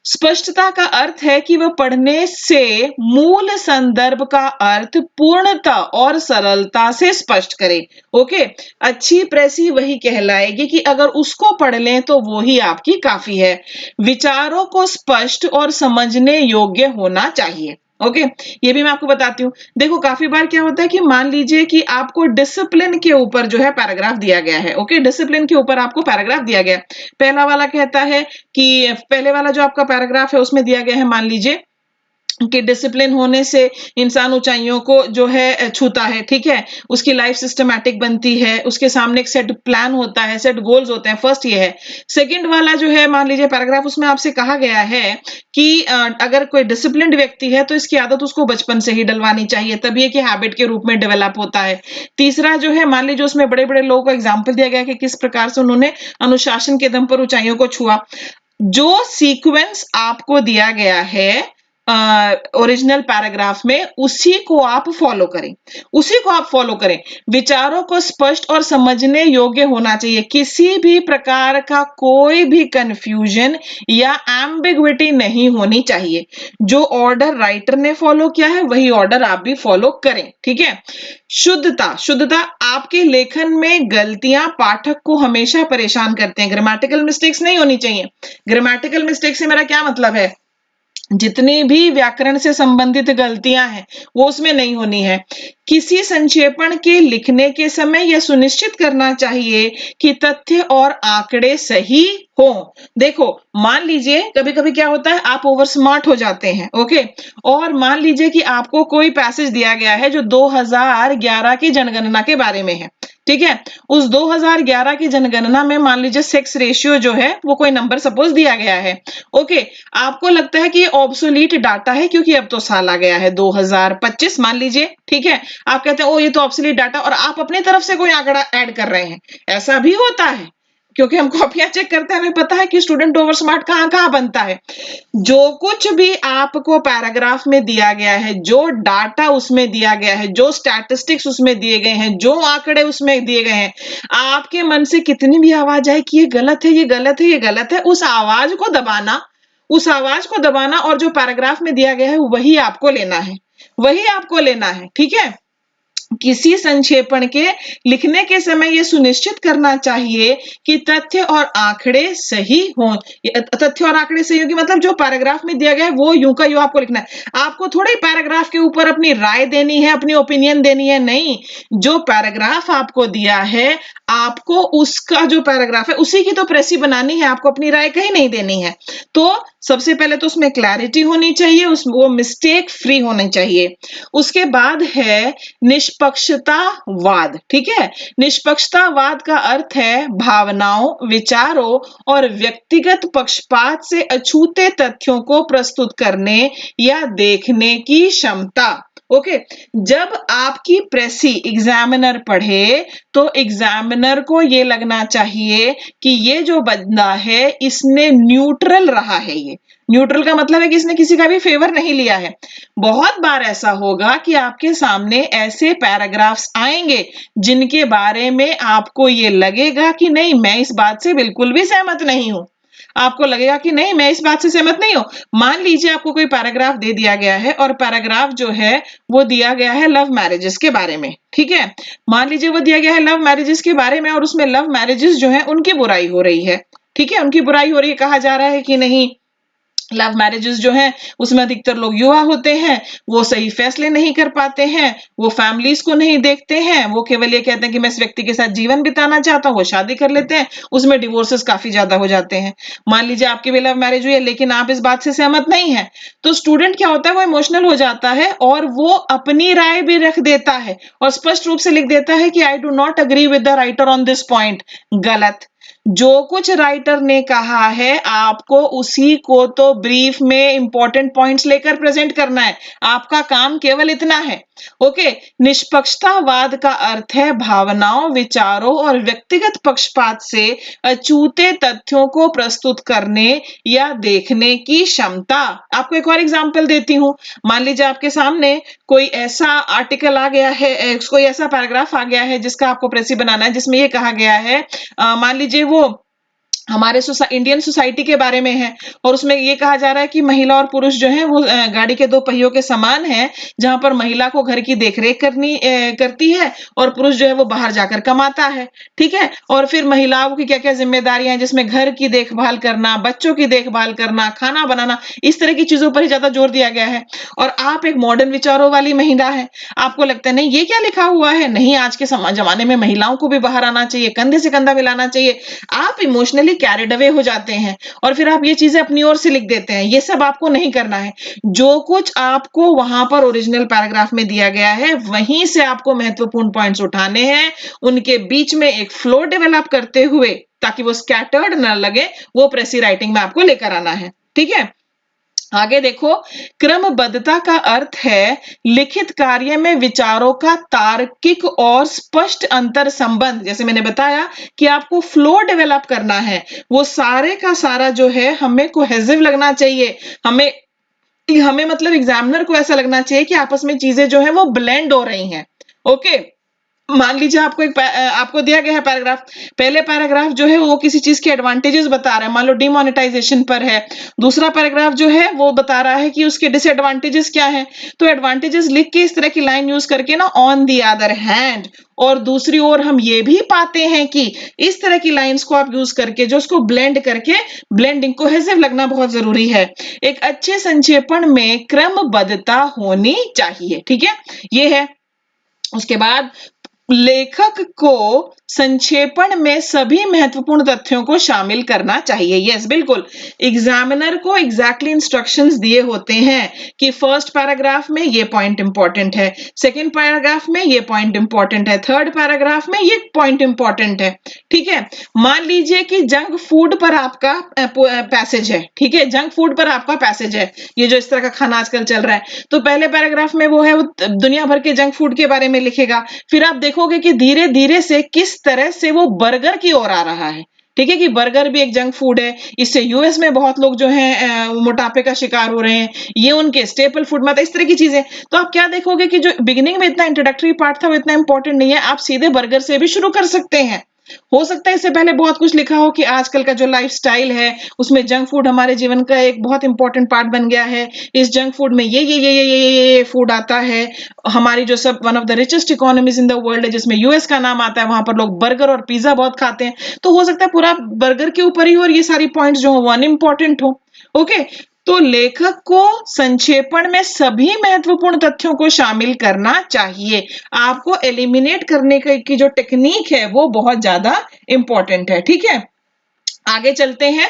Speaker 1: स्पष्टता का अर्थ है कि वह पढ़ने से मूल संदर्भ का अर्थ पूर्णता और सरलता से स्पष्ट करे। ओके, अच्छी प्रेसी वही कहलाएगी कि अगर उसको पढ़ लें तो वो ही आपकी काफी है। विचारों को स्पष्ट और समझने योग्य होना चाहिए। ओके, ये भी मैं आपको बताती हूँ। देखो काफी बार क्या होता है कि मान लीजिए कि आपको डिसिप्लिन के ऊपर जो है पैराग्राफ दिया गया है। ओके, डिसिप्लिन के ऊपर आपको पैराग्राफ दिया गया है। पहला वाला कहता है कि पहले वाला जो आपका पैराग्राफ है उसमें दिया गया है, मान लीजिए कि डिसिप्लिन होने से इंसान ऊंचाइयों को जो है छूता है, ठीक है, उसकी लाइफ सिस्टमैटिक बनती है, उसके सामने एक सेट प्लान होता है, सेट गोल्स होते हैं। फर्स्ट ये है। सेकंड वाला जो है मान लीजिए पैराग्राफ, उसमें आपसे कहा गया है कि अगर कोई डिसिप्लिन्ड व्यक्ति है तो इसकी आदत उसको बचपन से ही डलवानी चाहिए, तभी ये कि हैबिट के रूप में डेवलप होता है। तीसरा जो है मान लीजिए उसमें बड़े बड़े लोगों को एग्जाम्पल दिया गया कि किस प्रकार से उन्होंने अनुशासन के दम पर ऊंचाइयों को छुआ। जो सीक्वेंस आपको दिया गया है ओरिजिनल पैराग्राफ में, उसी को आप फॉलो करें, उसी को आप फॉलो करें। विचारों को स्पष्ट और समझने योग्य होना चाहिए, किसी भी प्रकार का कोई भी कंफ्यूजन या एम्बिग्विटी नहीं होनी चाहिए। जो ऑर्डर राइटर ने फॉलो किया है वही ऑर्डर आप भी फॉलो करें, ठीक है। शुद्धता, शुद्धता आपके लेखन में गलतियां पाठक को हमेशा परेशान करते हैं, ग्रामेटिकल मिस्टेक्स नहीं होनी चाहिए। ग्रामेटिकल मिस्टेक से मेरा क्या मतलब है, जितनी भी व्याकरण से संबंधित गलतियां हैं वो उसमें नहीं होनी है। किसी संक्षेपण के लिखने के समय यह सुनिश्चित करना चाहिए कि तथ्य और आंकड़े सही हो। देखो मान लीजिए कभी कभी क्या होता है, आप ओवर स्मार्ट हो जाते हैं, ओके, और मान लीजिए कि आपको कोई पैसेज दिया गया है जो 2011 की जनगणना के बारे में है, ठीक है। उस 2011 की जनगणना में मान लीजिए सेक्स रेशियो जो है वो कोई नंबर सपोज दिया गया है, ओके। आपको लगता है कि ये ऑब्सोलीट डाटा है क्योंकि अब तो साल आ गया है 2025 मान लीजिए, ठीक है। आप कहते हैं ओ ये तो ऑब्सोलीट डाटा, और आप अपनी तरफ से कोई आंकड़ा ऐड कर रहे हैं। ऐसा भी होता है क्योंकि हम कॉपियां चेक करते हैं, हमें पता है कि स्टूडेंट ओवर स्मार्ट कहां कहां बनता है। जो कुछ भी आपको पैराग्राफ में दिया गया है, जो डाटा उसमें दिया गया है, जो स्टैटिस्टिक्स उसमें दिए गए हैं, जो आंकड़े उसमें दिए गए हैं, आपके मन से कितनी भी आवाज आए कि ये गलत है, ये गलत है, ये गलत है, उस आवाज को दबाना, उस आवाज को दबाना, और जो पैराग्राफ में दिया गया है वही आपको लेना है, वही आपको लेना है, ठीक है। किसी संक्षेपण के लिखने के समय यह सुनिश्चित करना चाहिए कि तथ्य और आंकड़े सही हों। तथ्य और आंकड़े सही होगी मतलब जो पैराग्राफ में दिया गया है वो यूं का यूं आपको लिखना है। आपको थोड़े पैराग्राफ के ऊपर अपनी राय देनी है, अपनी ओपिनियन देनी है, नहीं। जो पैराग्राफ आपको दिया है आपको उसका जो पैराग्राफ है उसी की तो प्रेसी बनानी है, आपको अपनी राय कहीं नहीं देनी है। तो सबसे पहले तो उसमें क्लैरिटी होनी चाहिए, वो मिस्टेक फ्री होनी चाहिए। उसके बाद है निष्पक्षतावाद, ठीक है। निष्पक्षतावाद का अर्थ है भावनाओं, विचारों और व्यक्तिगत पक्षपात से अछूते तथ्यों को प्रस्तुत करने या देखने की क्षमता। ओके, जब आपकी प्रेसी एग्जामिनर पढ़े तो एग्जामिनर को यह लगना चाहिए कि ये जो बंदा है इसने न्यूट्रल रहा है। ये न्यूट्रल का मतलब है कि इसने किसी का भी फेवर नहीं लिया है। बहुत बार ऐसा होगा कि आपके सामने ऐसे पैराग्राफ्स आएंगे जिनके बारे में आपको ये लगेगा कि नहीं, मैं इस बात से बिल्कुल भी सहमत नहीं हूं। आपको लगेगा कि नहीं मैं इस बात से सहमत नहीं हूं। मान लीजिए आपको कोई पैराग्राफ दे दिया गया है और पैराग्राफ जो है वो दिया गया है लव मैरिजेस के बारे में, ठीक है। मान लीजिए वो दिया गया है लव मैरिजेस के बारे में और उसमें लव मैरिजेस जो है उनकी बुराई हो रही है, ठीक है, उनकी बुराई हो रही है। कहा जा रहा है कि नहीं लव मैरिजेस जो हैं उसमें अधिकतर लोग युवा होते हैं, वो सही फैसले नहीं कर पाते हैं, वो फैमिलीज को नहीं देखते हैं, वो केवल ये कहते हैं कि मैं इस व्यक्ति के साथ जीवन बिताना चाहता हूं, वो शादी कर लेते हैं, उसमें डिवोर्सेस काफी ज्यादा हो जाते हैं। मान लीजिए आपकी भी लव मैरिज हुई है लेकिन आप इस बात से सहमत नहीं है, तो स्टूडेंट क्या होता है वो इमोशनल हो जाता है और वो अपनी राय भी रख देता है और स्पष्ट रूप से लिख देता है कि आई do not agree with the writer on this point. गलत। जो कुछ राइटर ने कहा है आपको उसी को तो ब्रीफ में इंपॉर्टेंट पॉइंट्स लेकर प्रेजेंट करना है, आपका काम केवल इतना है। ओके, निष्पक्षतावाद का अर्थ है भावनाओं, विचारों और व्यक्तिगत पक्षपात से अछूते तथ्यों को प्रस्तुत करने या देखने की क्षमता। आपको एक और एग्जांपल देती हूं। मान लीजिए आपके सामने कोई ऐसा आर्टिकल आ गया है, कोई ऐसा पैराग्राफ आ गया है जिसका आपको प्रेसी बनाना है, जिसमें ये कहा गया है मान लीजिए वो हमारे इंडियन सोसाइटी के बारे में है और उसमें ये कहा जा रहा है कि महिला और पुरुष जो है वो गाड़ी के दो पहियों के समान है, जहां पर महिला को घर की देखरेख करती है और पुरुष जो है वो बाहर जाकर कमाता है, ठीक है। और फिर महिलाओं की क्या क्या जिम्मेदारियां हैं, जिसमें घर की देखभाल करना, बच्चों की देखभाल करना, खाना बनाना, इस तरह की चीजों पर ही ज्यादा जोर दिया गया है। और आप एक मॉडर्न विचारों वाली महिला है, आपको लगता है नहीं ये क्या लिखा हुआ है, नहीं आज के जमाने में महिलाओं को भी बाहर आना चाहिए, कंधे से कंधा मिलाना चाहिए। आप इमोशनली कैरिड अवे हो जाते हैं और फिर आप ये चीजें अपनी ओर से लिख देते हैं। ये सब आपको नहीं करना है। जो कुछ आपको वहां पर ओरिजिनल पैराग्राफ में दिया गया है वहीं से आपको महत्वपूर्ण पॉइंट्स उठाने हैं, उनके बीच में एक फ्लो डेवलप करते हुए, ताकि वो स्कैटर्ड न लगे, वो प्रेसी राइटिंग में आपको लेकर आना है, ठीक है। आगे देखो, क्रमबद्धता का अर्थ है लिखित कार्य में विचारों का तार्किक और स्पष्ट अंतर संबंध। जैसे मैंने बताया कि आपको फ्लो डेवलप करना है, वो सारे का सारा जो है हमें कोहेसिव लगना चाहिए, हमें हमें मतलब एग्जामिनर को ऐसा लगना चाहिए कि आपस में चीजें जो है वो ब्लेंड हो रही हैं। ओके, मान लीजिए आपको दिया गया है पैराग्राफ, पहले पैराग्राफ जो है वो किसी चीज के एडवांटेजेस बता रहा है, मान लो डिमोनेटाइजेशन पर है। दूसरा पैराग्राफ जो है वो बता रहा है कि उसके डिसएडवांटेजेस क्या हैं। तो एडवांटेजेस लिख के इस तरह की लाइन यूज करके ना, ऑन द अदर हैंड, और दूसरी ओर हम ये भी पाते हैं कि इस तरह की लाइंस को आप यूज करके जो उसको ब्लेंड करके, ब्लेंडिंग कोहेसिव लगना बहुत जरूरी है। एक अच्छे संक्षेपण में क्रमबद्धता होनी चाहिए, ठीक है, ये है। उसके बाद लेखक को संक्षेपण में सभी महत्वपूर्ण तथ्यों को शामिल करना चाहिए। यस, बिल्कुल, एग्जामिनर को एग्जैक्टली इंस्ट्रक्शंस दिए होते हैं कि फर्स्ट पैराग्राफ में ये पॉइंट इंपॉर्टेंट है, सेकंड पैराग्राफ में ये पॉइंट इंपॉर्टेंट है, थर्ड पैराग्राफ में ये पॉइंट इंपॉर्टेंट है, ठीक है। मान लीजिए कि जंक फूड पर आपका पैसेज है, ठीक है, जंक फूड पर आपका पैसेज है, ये जो इस तरह का खाना आजकल चल रहा है, तो पहले पैराग्राफ में वो है वो दुनिया भर के जंक फूड के बारे में लिखेगा, फिर आप देखोगे कि धीरे धीरे से किस तरह से वो बर्गर की ओर आ रहा है, ठीक है, कि बर्गर भी एक जंक फूड है, इससे यूएस में बहुत लोग जो हैं मोटापे का शिकार हो रहे हैं, ये उनके स्टेपल फूड में, इस तरह की चीजें। तो आप क्या देखोगे कि जो बिगिनिंग में इतना इंट्रोडक्टरी पार्ट था वो इतना इंपॉर्टेंट नहीं है, आप सीधे बर्गर से भी शुरू कर सकते हैं। हो सकता है इससे पहले बहुत कुछ लिखा हो कि आजकल का जो लाइफस्टाइल है उसमें जंक फूड हमारे जीवन का एक बहुत इंपॉर्टेंट पार्ट बन गया है, इस जंक फूड में ये फूड आता है। हमारी जो सब one of the richest economies in the world है, जिसमें यूएस का नाम आता है, वहां पर लोग बर्गर और पिज्जा बहुत खाते हैं, तो हो सकता है पूरा बर्गर के ऊपर ही और ये सारी पॉइंट्स जो हो वो अनइम्पॉर्टेंट हो। ओके, तो लेखक को संक्षेपण में सभी महत्वपूर्ण तथ्यों को शामिल करना चाहिए। आपको एलिमिनेट करने की जो टेक्निक है वो बहुत ज्यादा इंपॉर्टेंट है, ठीक है। आगे चलते हैं।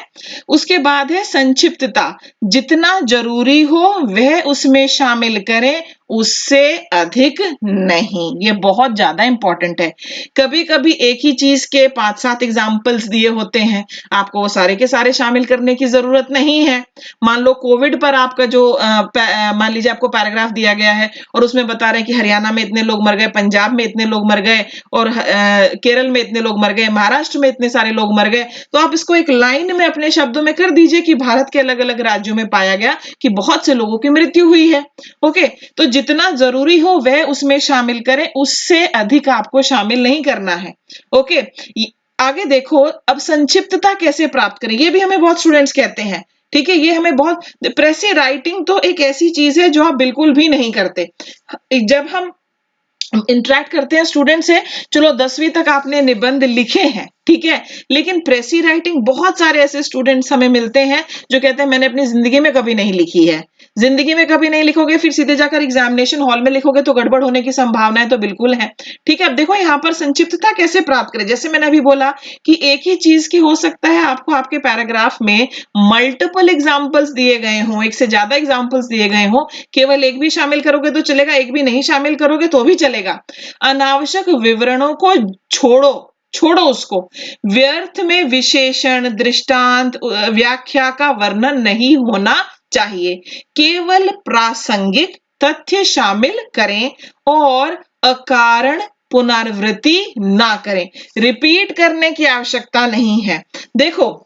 Speaker 1: उसके बाद है संक्षिप्तता, जितना जरूरी हो वह उसमें शामिल करें, उससे अधिक नहीं। ये बहुत ज्यादा इंपॉर्टेंट है। कभी कभी एक ही चीज के 5-7 एग्जाम्पल्स दिए होते हैं, आपको वो सारे के सारे शामिल करने की जरूरत नहीं है। मान लो कोविड पर आपका जो मान लीजिए आपको पैराग्राफ दिया गया है और उसमें बता रहे हैं कि हरियाणा में इतने लोग मर गए, पंजाब में इतने लोग मर गए, और केरल में इतने लोग मर गए, महाराष्ट्र में इतने सारे लोग मर गए, तो आप इसको एक लाइन में अपने शब्दों में कर दीजिए कि भारत के अलग अलग राज्यों में पाया गया कि बहुत से लोगों की मृत्यु हुई है। ओके, तो जितना जरूरी हो वह उसमें शामिल करें, उससे अधिक आपको शामिल नहीं करना है। ओके, आगे देखो, अब संक्षिप्तता कैसे प्राप्त करें, ये भी हमें बहुत स्टूडेंट्स कहते हैं। ठीक है, ये हमें बहुत, प्रेसी राइटिंग तो एक ऐसी चीज है जो आप बिल्कुल भी नहीं करते। जब हम इंटरेक्ट करते हैं स्टूडेंट से, चलो 10वीं तक आपने निबंध लिखे हैं, ठीक है, लेकिन प्रेसी राइटिंग बहुत सारे ऐसे स्टूडेंट्स हमें मिलते हैं जो कहते हैं मैंने अपनी जिंदगी में कभी नहीं लिखी है। जिंदगी में कभी नहीं लिखोगे, फिर सीधे जाकर एग्जामिनेशन हॉल में लिखोगे तो गड़बड़ होने की संभावनाएं तो बिल्कुल है। ठीक है, अब देखो यहाँ पर संक्षिप्तता कैसे प्राप्त करें। जैसे मैंने अभी बोला कि एक ही चीज की हो सकता है आपको आपके पैराग्राफ में मल्टीपल एग्जाम्पल्स दिए गए हों, एक से ज्यादा एग्जाम्पल्स दिए गए हों, केवल एक भी शामिल करोगे तो चलेगा, एक भी नहीं शामिल करोगे तो भी चलेगा। अनावश्यक विवरणों को छोड़ो, छोड़ो उसको। व्यर्थ में विशेषण, दृष्टांत, व्याख्या का वर्णन नहीं होना चाहिए। केवल प्रासंगिक तथ्य शामिल करें और अकारण पुनरावृत्ति ना करें। रिपीट करने की आवश्यकता नहीं है। देखो,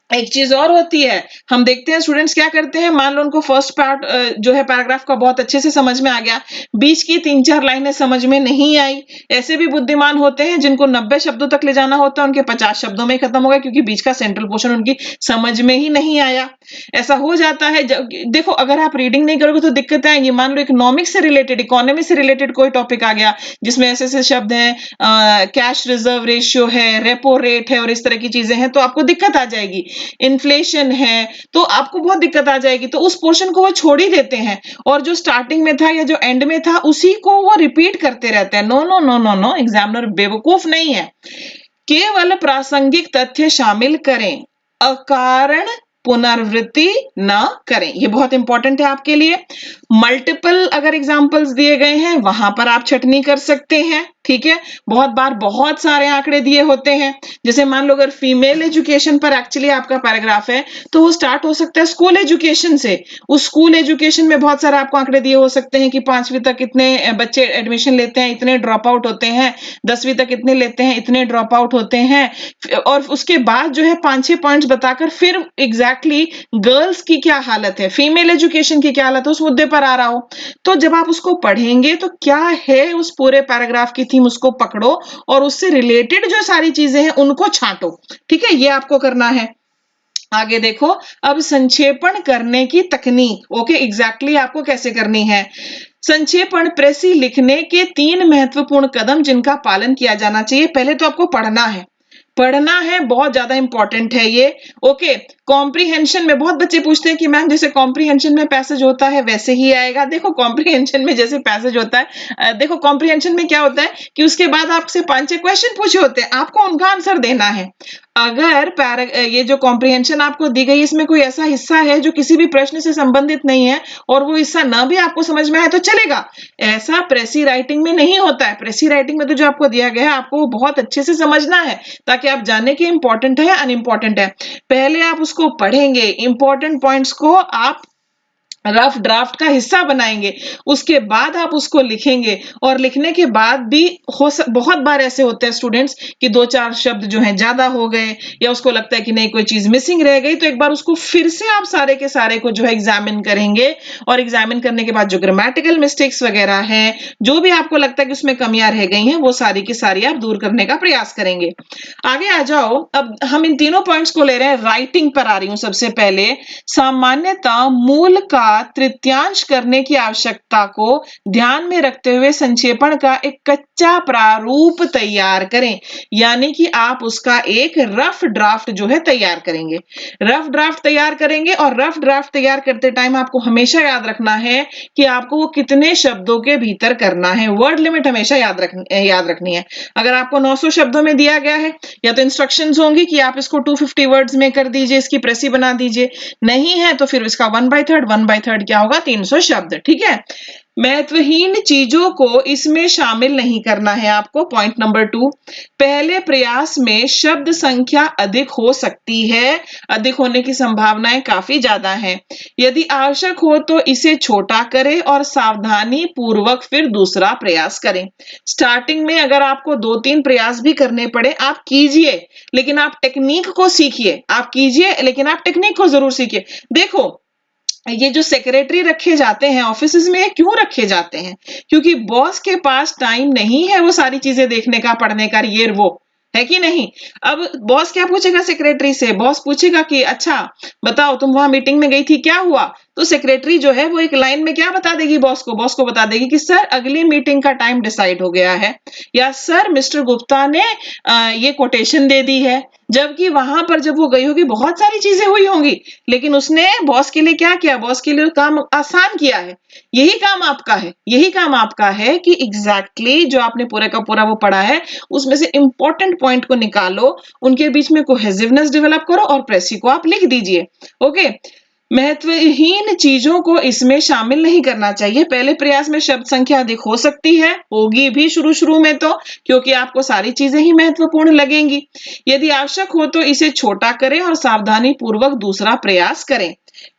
Speaker 1: एक चीज और होती है, हम देखते हैं स्टूडेंट्स क्या करते हैं, मान लो उनको फर्स्ट पार्ट जो है पैराग्राफ का बहुत अच्छे से समझ में आ गया, बीच की 3-4 लाइनें समझ में नहीं आई। ऐसे भी बुद्धिमान होते हैं जिनको 90 शब्दों तक ले जाना होता है, उनके 50 शब्दों में खत्म हो गया क्योंकि बीच का सेंट्रल पोर्शन उनकी समझ में ही नहीं आया। ऐसा हो जाता है। देखो, अगर आप रीडिंग नहीं करोगे तो दिक्कतें आएंगी। मान लो इकोनॉमिक्स से रिलेटेड, इकोनॉमी से रिलेटेड कोई टॉपिक आ गया जिसमें ऐसे ऐसे शब्द हैं, कैश रिजर्व रेशियो है, रेपो रेट है और इस तरह की चीजें हैं, तो आपको दिक्कत आ जाएगी। इन्फ्लेशन है तो आपको बहुत दिक्कत आ जाएगी, तो उस पोर्शन को वो छोड़ ही देते हैं और जो स्टार्टिंग में था या जो एंड में था उसी को वो रिपीट करते रहते हैं। No no no no no, examiner बेवकूफ नहीं है। केवल प्रासंगिक तथ्य शामिल करें, अकारण पुनरावृत्ति ना करें। ये बहुत इंपॉर्टेंट है आपके लिए। मल्टीपल अगर एग्जांपल्स दिए गए हैं वहां पर आप छटनी कर सकते हैं। ठीक है, बहुत बार बहुत सारे आंकड़े दिए होते हैं। जैसे मान लो अगर फीमेल एजुकेशन पर एक्चुअली आपका पैराग्राफ है तो वो स्टार्ट हो सकता है स्कूल एजुकेशन से। उस स्कूल एजुकेशन में बहुत सारे आपको आंकड़े दिए हो सकते हैं कि 5वीं तक इतने बच्चे एडमिशन लेते हैं, इतने ड्रॉप आउट होते हैं, 10वीं तक इतने लेते हैं, इतने ड्रॉप आउट होते हैं, और उसके बाद जो है 5-6 पॉइंट्स बताकर फिर एग्जैक्टली गर्ल्स की क्या हालत है, फीमेल एजुकेशन की क्या हालत है, उस मुद्दे पर आ रहा हो। तो जब आप उसको पढ़ेंगे तो क्या है उस पूरे पैराग्राफ की थीम, उसको पकड़ो और उससे रिलेटेड जो सारी चीजें हैं उनको छांटो। ठीक है, ये आपको करना है। आगे देखो, अब संक्षेपण करने की तकनीक। ओके, एग्जैक्टली आपको कैसे करनी है संक्षेपण। प्रेसी लिखने के 3 महत्वपूर्ण कदम जिनका पालन किया जाना चाहिए। पहले तो आपको पढ़ना है, पढ़ना है, बहुत ज्यादा इंपॉर्टेंट है ये। ओके, कॉम्प्रीहेंशन में बहुत बच्चे पूछते हैं कि मैम जैसे कॉम्प्रीहेंशन में पैसेज होता है वैसे ही आएगा। देखो, कॉम्प्रीहेंशन में जैसे पैसेज होता है, देखो कॉम्प्रीहेंशन में क्या होता है कि उसके बाद आपसे 5-6 क्वेश्चन पूछे होते हैं, आपको उनका आंसर देना है। अगर ये जो कॉम्प्रीहेंशन आपको दी गई इसमें कोई ऐसा हिस्सा है जो किसी भी प्रश्न से संबंधित नहीं है और वो हिस्सा ना भी आपको समझ में आए तो चलेगा। ऐसा प्रेसी राइटिंग में नहीं होता है। प्रेसी राइटिंग में तो जो आपको दिया गया है आपको वो बहुत अच्छे से समझना है ताकि आप जाने कि इंपॉर्टेंट है या अनइंपॉर्टेंट है। पहले आप उसको पढ़ेंगे, इंपॉर्टेंट पॉइंट्स को आप रफ ड्राफ्ट का हिस्सा बनाएंगे, उसके बाद आप उसको लिखेंगे। और लिखने के बाद भी बहुत बार ऐसे होते हैं स्टूडेंट्स कि 2-4 शब्द जो हैं ज्यादा हो गए या उसको लगता है कि नहीं कोई चीज मिसिंग रह गई, तो एक बार उसको फिर से आप सारे के सारे को जो है एग्जामिन करेंगे और एग्जामिन करने के बाद जो ग्रामेटिकल मिस्टेक्स वगैरह हैं, जो भी आपको लगता है कि उसमें कमियां रह गई हैं, वो सारी की सारी आप दूर करने का प्रयास करेंगे। आगे आ जाओ, अब हम इन तीनों पॉइंट्स को ले रहे हैं, राइटिंग पर आ रही हूं। सबसे पहले सामान्यतः मूल का तृतीयांश करने की आवश्यकता को ध्यान में रखते हुए संक्षेपण का एक कच्चा प्रारूप तैयार करें, यानी कि आप उसका एक रफ ड्राफ्ट जो है तैयार करेंगे। रफ ड्राफ्ट तैयार करेंगे और रफ ड्राफ्ट तैयार करते टाइम आपको हमेशा याद रखना है कि आपको वो कितने शब्दों के भीतर करना है। वर्ड लिमिट हमेशा याद रखनी है। अगर आपको 900 शब्दों में दिया गया है या तो इंस्ट्रक्शंस होंगी कि आप इसको 250 वर्ड्स में कर दीजिए, इसकी प्रेसी बना दीजिए, नहीं है तो फिर इसका 1/3 क्या होगा, 300 शब्द। ठीक है, महत्वहीन चीजों को इसमें शामिल नहीं करना है आपको। पॉइंट नंबर 2, पहले प्रयास में शब्द संख्या अधिक हो सकती है, अधिक होने की संभावनाएं काफी ज्यादा हैं। यदि आवश्यक हो तो इसे छोटा करें और सावधानी पूर्वक फिर दूसरा प्रयास करें। स्टार्टिंग में अगर आपको 2-3 प्रयास भी करने पड़े आप कीजिए, लेकिन आप टेक्निक को सीखिए। आप कीजिए लेकिन आप टेक्निक को जरूर सीखिए। देखो, ये जो सेक्रेटरी रखे जाते हैं ऑफिसेज में, क्यों रखे जाते हैं? क्योंकि बॉस के पास टाइम नहीं है वो सारी चीजें देखने का, पढ़ने का, ये वो है कि नहीं? अब बॉस क्या पूछेगा सेक्रेटरी से? बॉस पूछेगा कि अच्छा बताओ तुम वहां मीटिंग में गई थी, क्या हुआ? तो सेक्रेटरी जो है वो एक लाइन में क्या बता देगी बॉस को? बॉस को बता देगी कि सर अगली मीटिंग का टाइम डिसाइड हो गया है, या सर मिस्टर गुप्ता ने ये कोटेशन दे दी है। जबकि वहां पर जब वो गई होगी बहुत सारी चीजें हुई होंगी, लेकिन उसने बॉस के लिए क्या किया? बॉस के लिए काम आसान किया है। यही काम आपका है, यही काम आपका है कि एग्जैक्टली जो आपने पूरा का पूरा वो पढ़ा है उसमें से इंपॉर्टेंट पॉइंट को निकालो, उनके बीच में कोहेसिवनेस डेवलप करो और प्रेसी को आप लिख दीजिए। ओके, महत्वहीन चीजों को इसमें शामिल नहीं करना चाहिए। पहले प्रयास में शब्द संख्या अधिक हो सकती है, होगी भी शुरू शुरू में तो, क्योंकि आपको सारी चीजें ही महत्वपूर्ण लगेंगी। यदि आवश्यक हो तो इसे छोटा करें और सावधानी पूर्वक दूसरा प्रयास करें।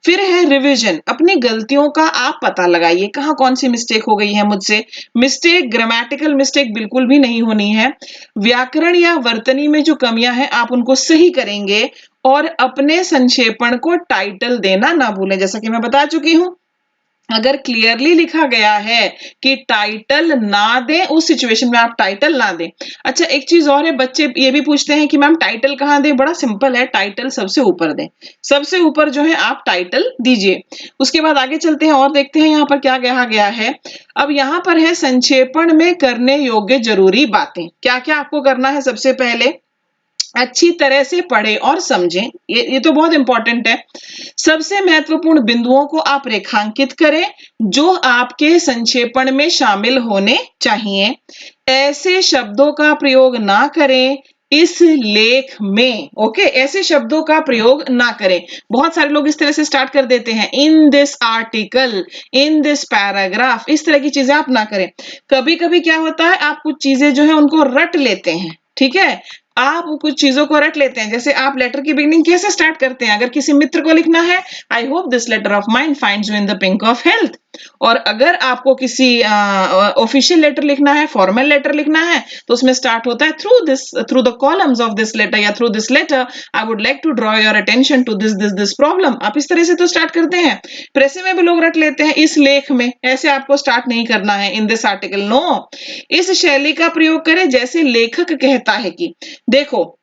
Speaker 1: फिर है रिवीजन। अपनी गलतियों का आप पता लगाइए, कहाँ कौन सी मिस्टेक हो गई है मुझसे। मिस्टेक, ग्रामेटिकल मिस्टेक बिल्कुल भी नहीं होनी है। व्याकरण या वर्तनी में जो कमियां हैं आप उनको सही करेंगे, और अपने संक्षेपण को टाइटल देना ना भूलें। जैसा कि मैं बता चुकी हूं, अगर क्लियरली लिखा गया है कि टाइटल ना दें, उस सिचुएशन में आप टाइटल ना दें। अच्छा, एक चीज और है, बच्चे ये भी पूछते हैं कि मैम टाइटल कहाँ दें? बड़ा सिंपल है, टाइटल सबसे ऊपर दें। सबसे ऊपर जो है आप टाइटल दीजिए। उसके बाद आगे चलते हैं और देखते हैं यहाँ पर क्या कहा गया है। अब यहाँ पर है संक्षेपण में करने योग्य जरूरी बातें। क्या क्या आपको करना है? सबसे पहले अच्छी तरह से पढ़ें और समझें, ये तो बहुत इंपॉर्टेंट है। सबसे महत्वपूर्ण बिंदुओं को आप रेखांकित करें जो आपके संक्षेपण में शामिल होने चाहिए। ऐसे शब्दों का प्रयोग ना करें इस लेख में। ओके, ऐसे शब्दों का प्रयोग ना करें। बहुत सारे लोग इस तरह से स्टार्ट कर देते हैं, in this article, in this paragraph, इस तरह की चीजें आप ना करें। कभी कभी क्या होता है, आप कुछ चीजें जो है उनको रट लेते हैं। ठीक है, आप कुछ चीजों को रट लेते हैं। जैसे आप लेटर की बिगिनिंग कैसे स्टार्ट करते हैं? अगर किसी मित्र को लिखना है, I hope this letter of mine finds you in the pink of health. और अगर आपको किसी ऑफिशियल लेटर लिखना है, फॉर्मल लेटर लिखना है, तो उसमें स्टार्ट होता है through the columns of this letter, या through this letter I would like to draw your attention to this problem. आप इस तरह से तो स्टार्ट करते हैं। प्रेसे में भी लोग रट लेते हैं, इस लेख में। ऐसे आपको स्टार्ट नहीं करना है, इन दिस आर्टिकल, नो। इस शैली का प्रयोग करें जैसे लेखक कहता है कि देखो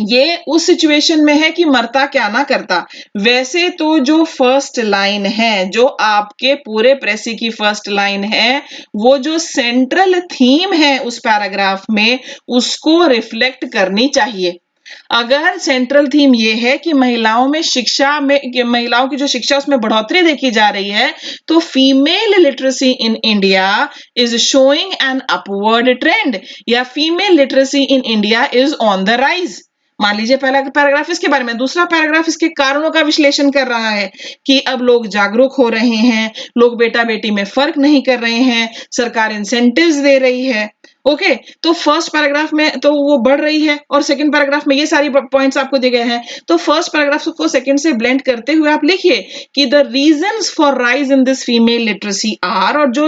Speaker 1: ये उस सिचुएशन में है कि मरता क्या ना करता। वैसे तो जो फर्स्ट लाइन है, जो आपके पूरे प्रेसी की फर्स्ट लाइन है, वो जो सेंट्रल थीम है उस पैराग्राफ में, उसको रिफ्लेक्ट करनी चाहिए। अगर सेंट्रल थीम ये है कि महिलाओं में शिक्षा में, महिलाओं की जो शिक्षा उसमें बढ़ोतरी देखी जा रही है, तो female literacy in India is showing an upward trend, या female literacy in India is on the rise. मान लीजिए पहला पैराग्राफ इसके बारे में, दूसरा पैराग्राफ इसके कारणों का विश्लेषण कर रहा है कि अब लोग जागरूक हो रहे हैं, लोग बेटा बेटी में फर्क नहीं कर रहे हैं, सरकार इंसेंटिव्स दे रही है। ओके, तो फर्स्ट पैराग्राफ में तो वो बढ़ रही है, और सेकंड पैराग्राफ में ये सारी पॉइंट्स आपको दिए गए हैं। तो फर्स्ट पैराग्राफ को सेकंड से ब्लेंड करते हुए आप लिखिए कि the reasons for rise in this female literacy are, और जो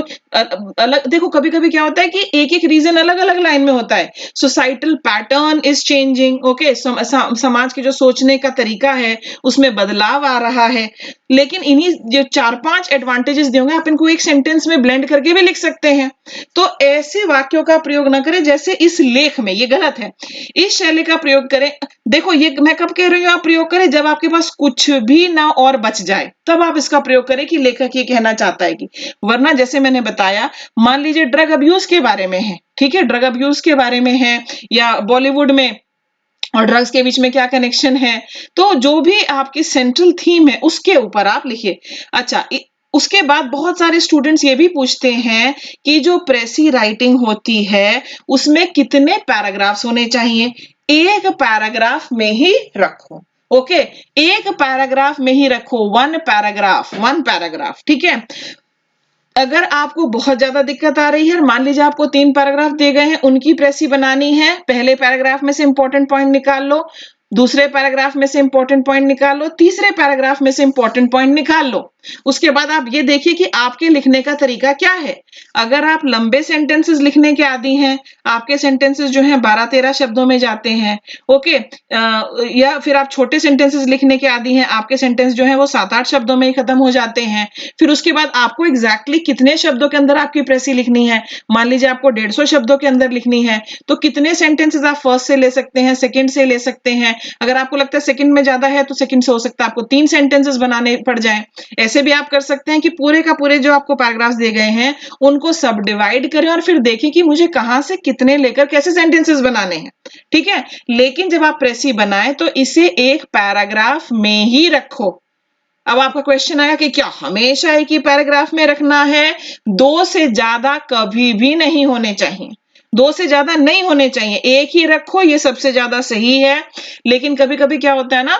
Speaker 1: अलग, देखो कभी कभी क्या होता है कि एक एक रीजन अलग अलग लाइन में होता है। Societal pattern is changing. Okay, समाज के जो सोचने का तरीका है उसमें बदलाव आ रहा है। लेकिन इन्हीं जो 4-5 एडवांटेजेस दिए होंगे, आप इनको एक सेंटेंस में ब्लेंड करके भी लिख सकते हैं। तो ऐसे वाक्यों का प्रयोग ना करें जैसे इस लेख में, ये गलत है। इस शैली का प्रयोग करें, देखो ये मैं कब कह रही हूं आप प्रयोग करें, जब आपके पास कुछ भी ना और बच जाए, तब आप इसका प्रयोग करें कि लेखक ये कहना चाहता है कि, वरना जैसे मैंने बताया, मान लीजिए ड्रग अब्यूज के बारे में है, ठीक है, ड्रग अब्यूज के बारे में है, या बॉलीवुड में और ड्रग्स के बीच में क्या कनेक्शन है, तो जो भी आपकी सेंट्रल थीम है उसके ऊपर आप लिखिए। अच्छा, उसके बाद बहुत सारे स्टूडेंट्स ये भी पूछते हैं कि जो प्रेसी राइटिंग होती है उसमें कितने पैराग्राफ्स होने चाहिए। एक पैराग्राफ में ही रखो। ओके, एक पैराग्राफ में ही रखो, वन पैराग्राफ, ठीक है। अगर आपको बहुत ज्यादा दिक्कत आ रही है, मान लीजिए आपको 3 पैराग्राफ दिए गए हैं, उनकी प्रेसी बनानी है, पहले पैराग्राफ में से इंपॉर्टेंट पॉइंट निकाल लो, दूसरे पैराग्राफ में से इंपॉर्टेंट पॉइंट निकाल लो, तीसरे पैराग्राफ में से इंपॉर्टेंट पॉइंट निकाल लो। उसके बाद आप ये देखिए कि आपके लिखने का तरीका क्या है। अगर आप लंबे सेंटेंसेस लिखने के आदी हैं, आपके सेंटेंसेस जो हैं 12-13 शब्दों में जाते हैं, ओके, या फिर आप छोटे सेंटेंसेस लिखने के आदी हैं, आपके सेंटेंस जो हैं वो 7-8 शब्दों में ही खत्म हो जाते हैं। फिर उसके बाद आपको एग्जैक्टली कितने शब्दों के अंदर आपकी प्रेसी लिखनी है। मान लीजिए आपको 150 शब्दों के अंदर लिखनी है, तो कितने सेंटेंसेस आप फर्स्ट से ले सकते हैं, सेकंड से ले सकते हैं। अगर आपको लगता है सेकंड में ज्यादा है तो सेकंड से हो सकता है आपको 3 सेंटेंसेस बनाने पड़ जाएं। ऐसे भी आप कर सकते हैं कि पूरे का पूरे जो आपको पैराग्राफ्स दिए गए हैं उनको सब डिवाइड करें और फिर देखें कि मुझे कहां से कितने लेकर कैसे सेंटेंसेस बनाने हैं। ठीक है, लेकिन जब आप प्रेसी बनाएं तो इसे एक पैराग्राफ में ही रखो। अब आपका क्वेश्चन आया कि क्या हमेशा एक ही पैराग्राफ में रखना है? 2 से ज्यादा कभी भी नहीं होने चाहिए। 2 से ज्यादा नहीं होने चाहिए, एक ही रखो, ये सबसे ज्यादा सही है। लेकिन कभी कभी क्या होता है ना,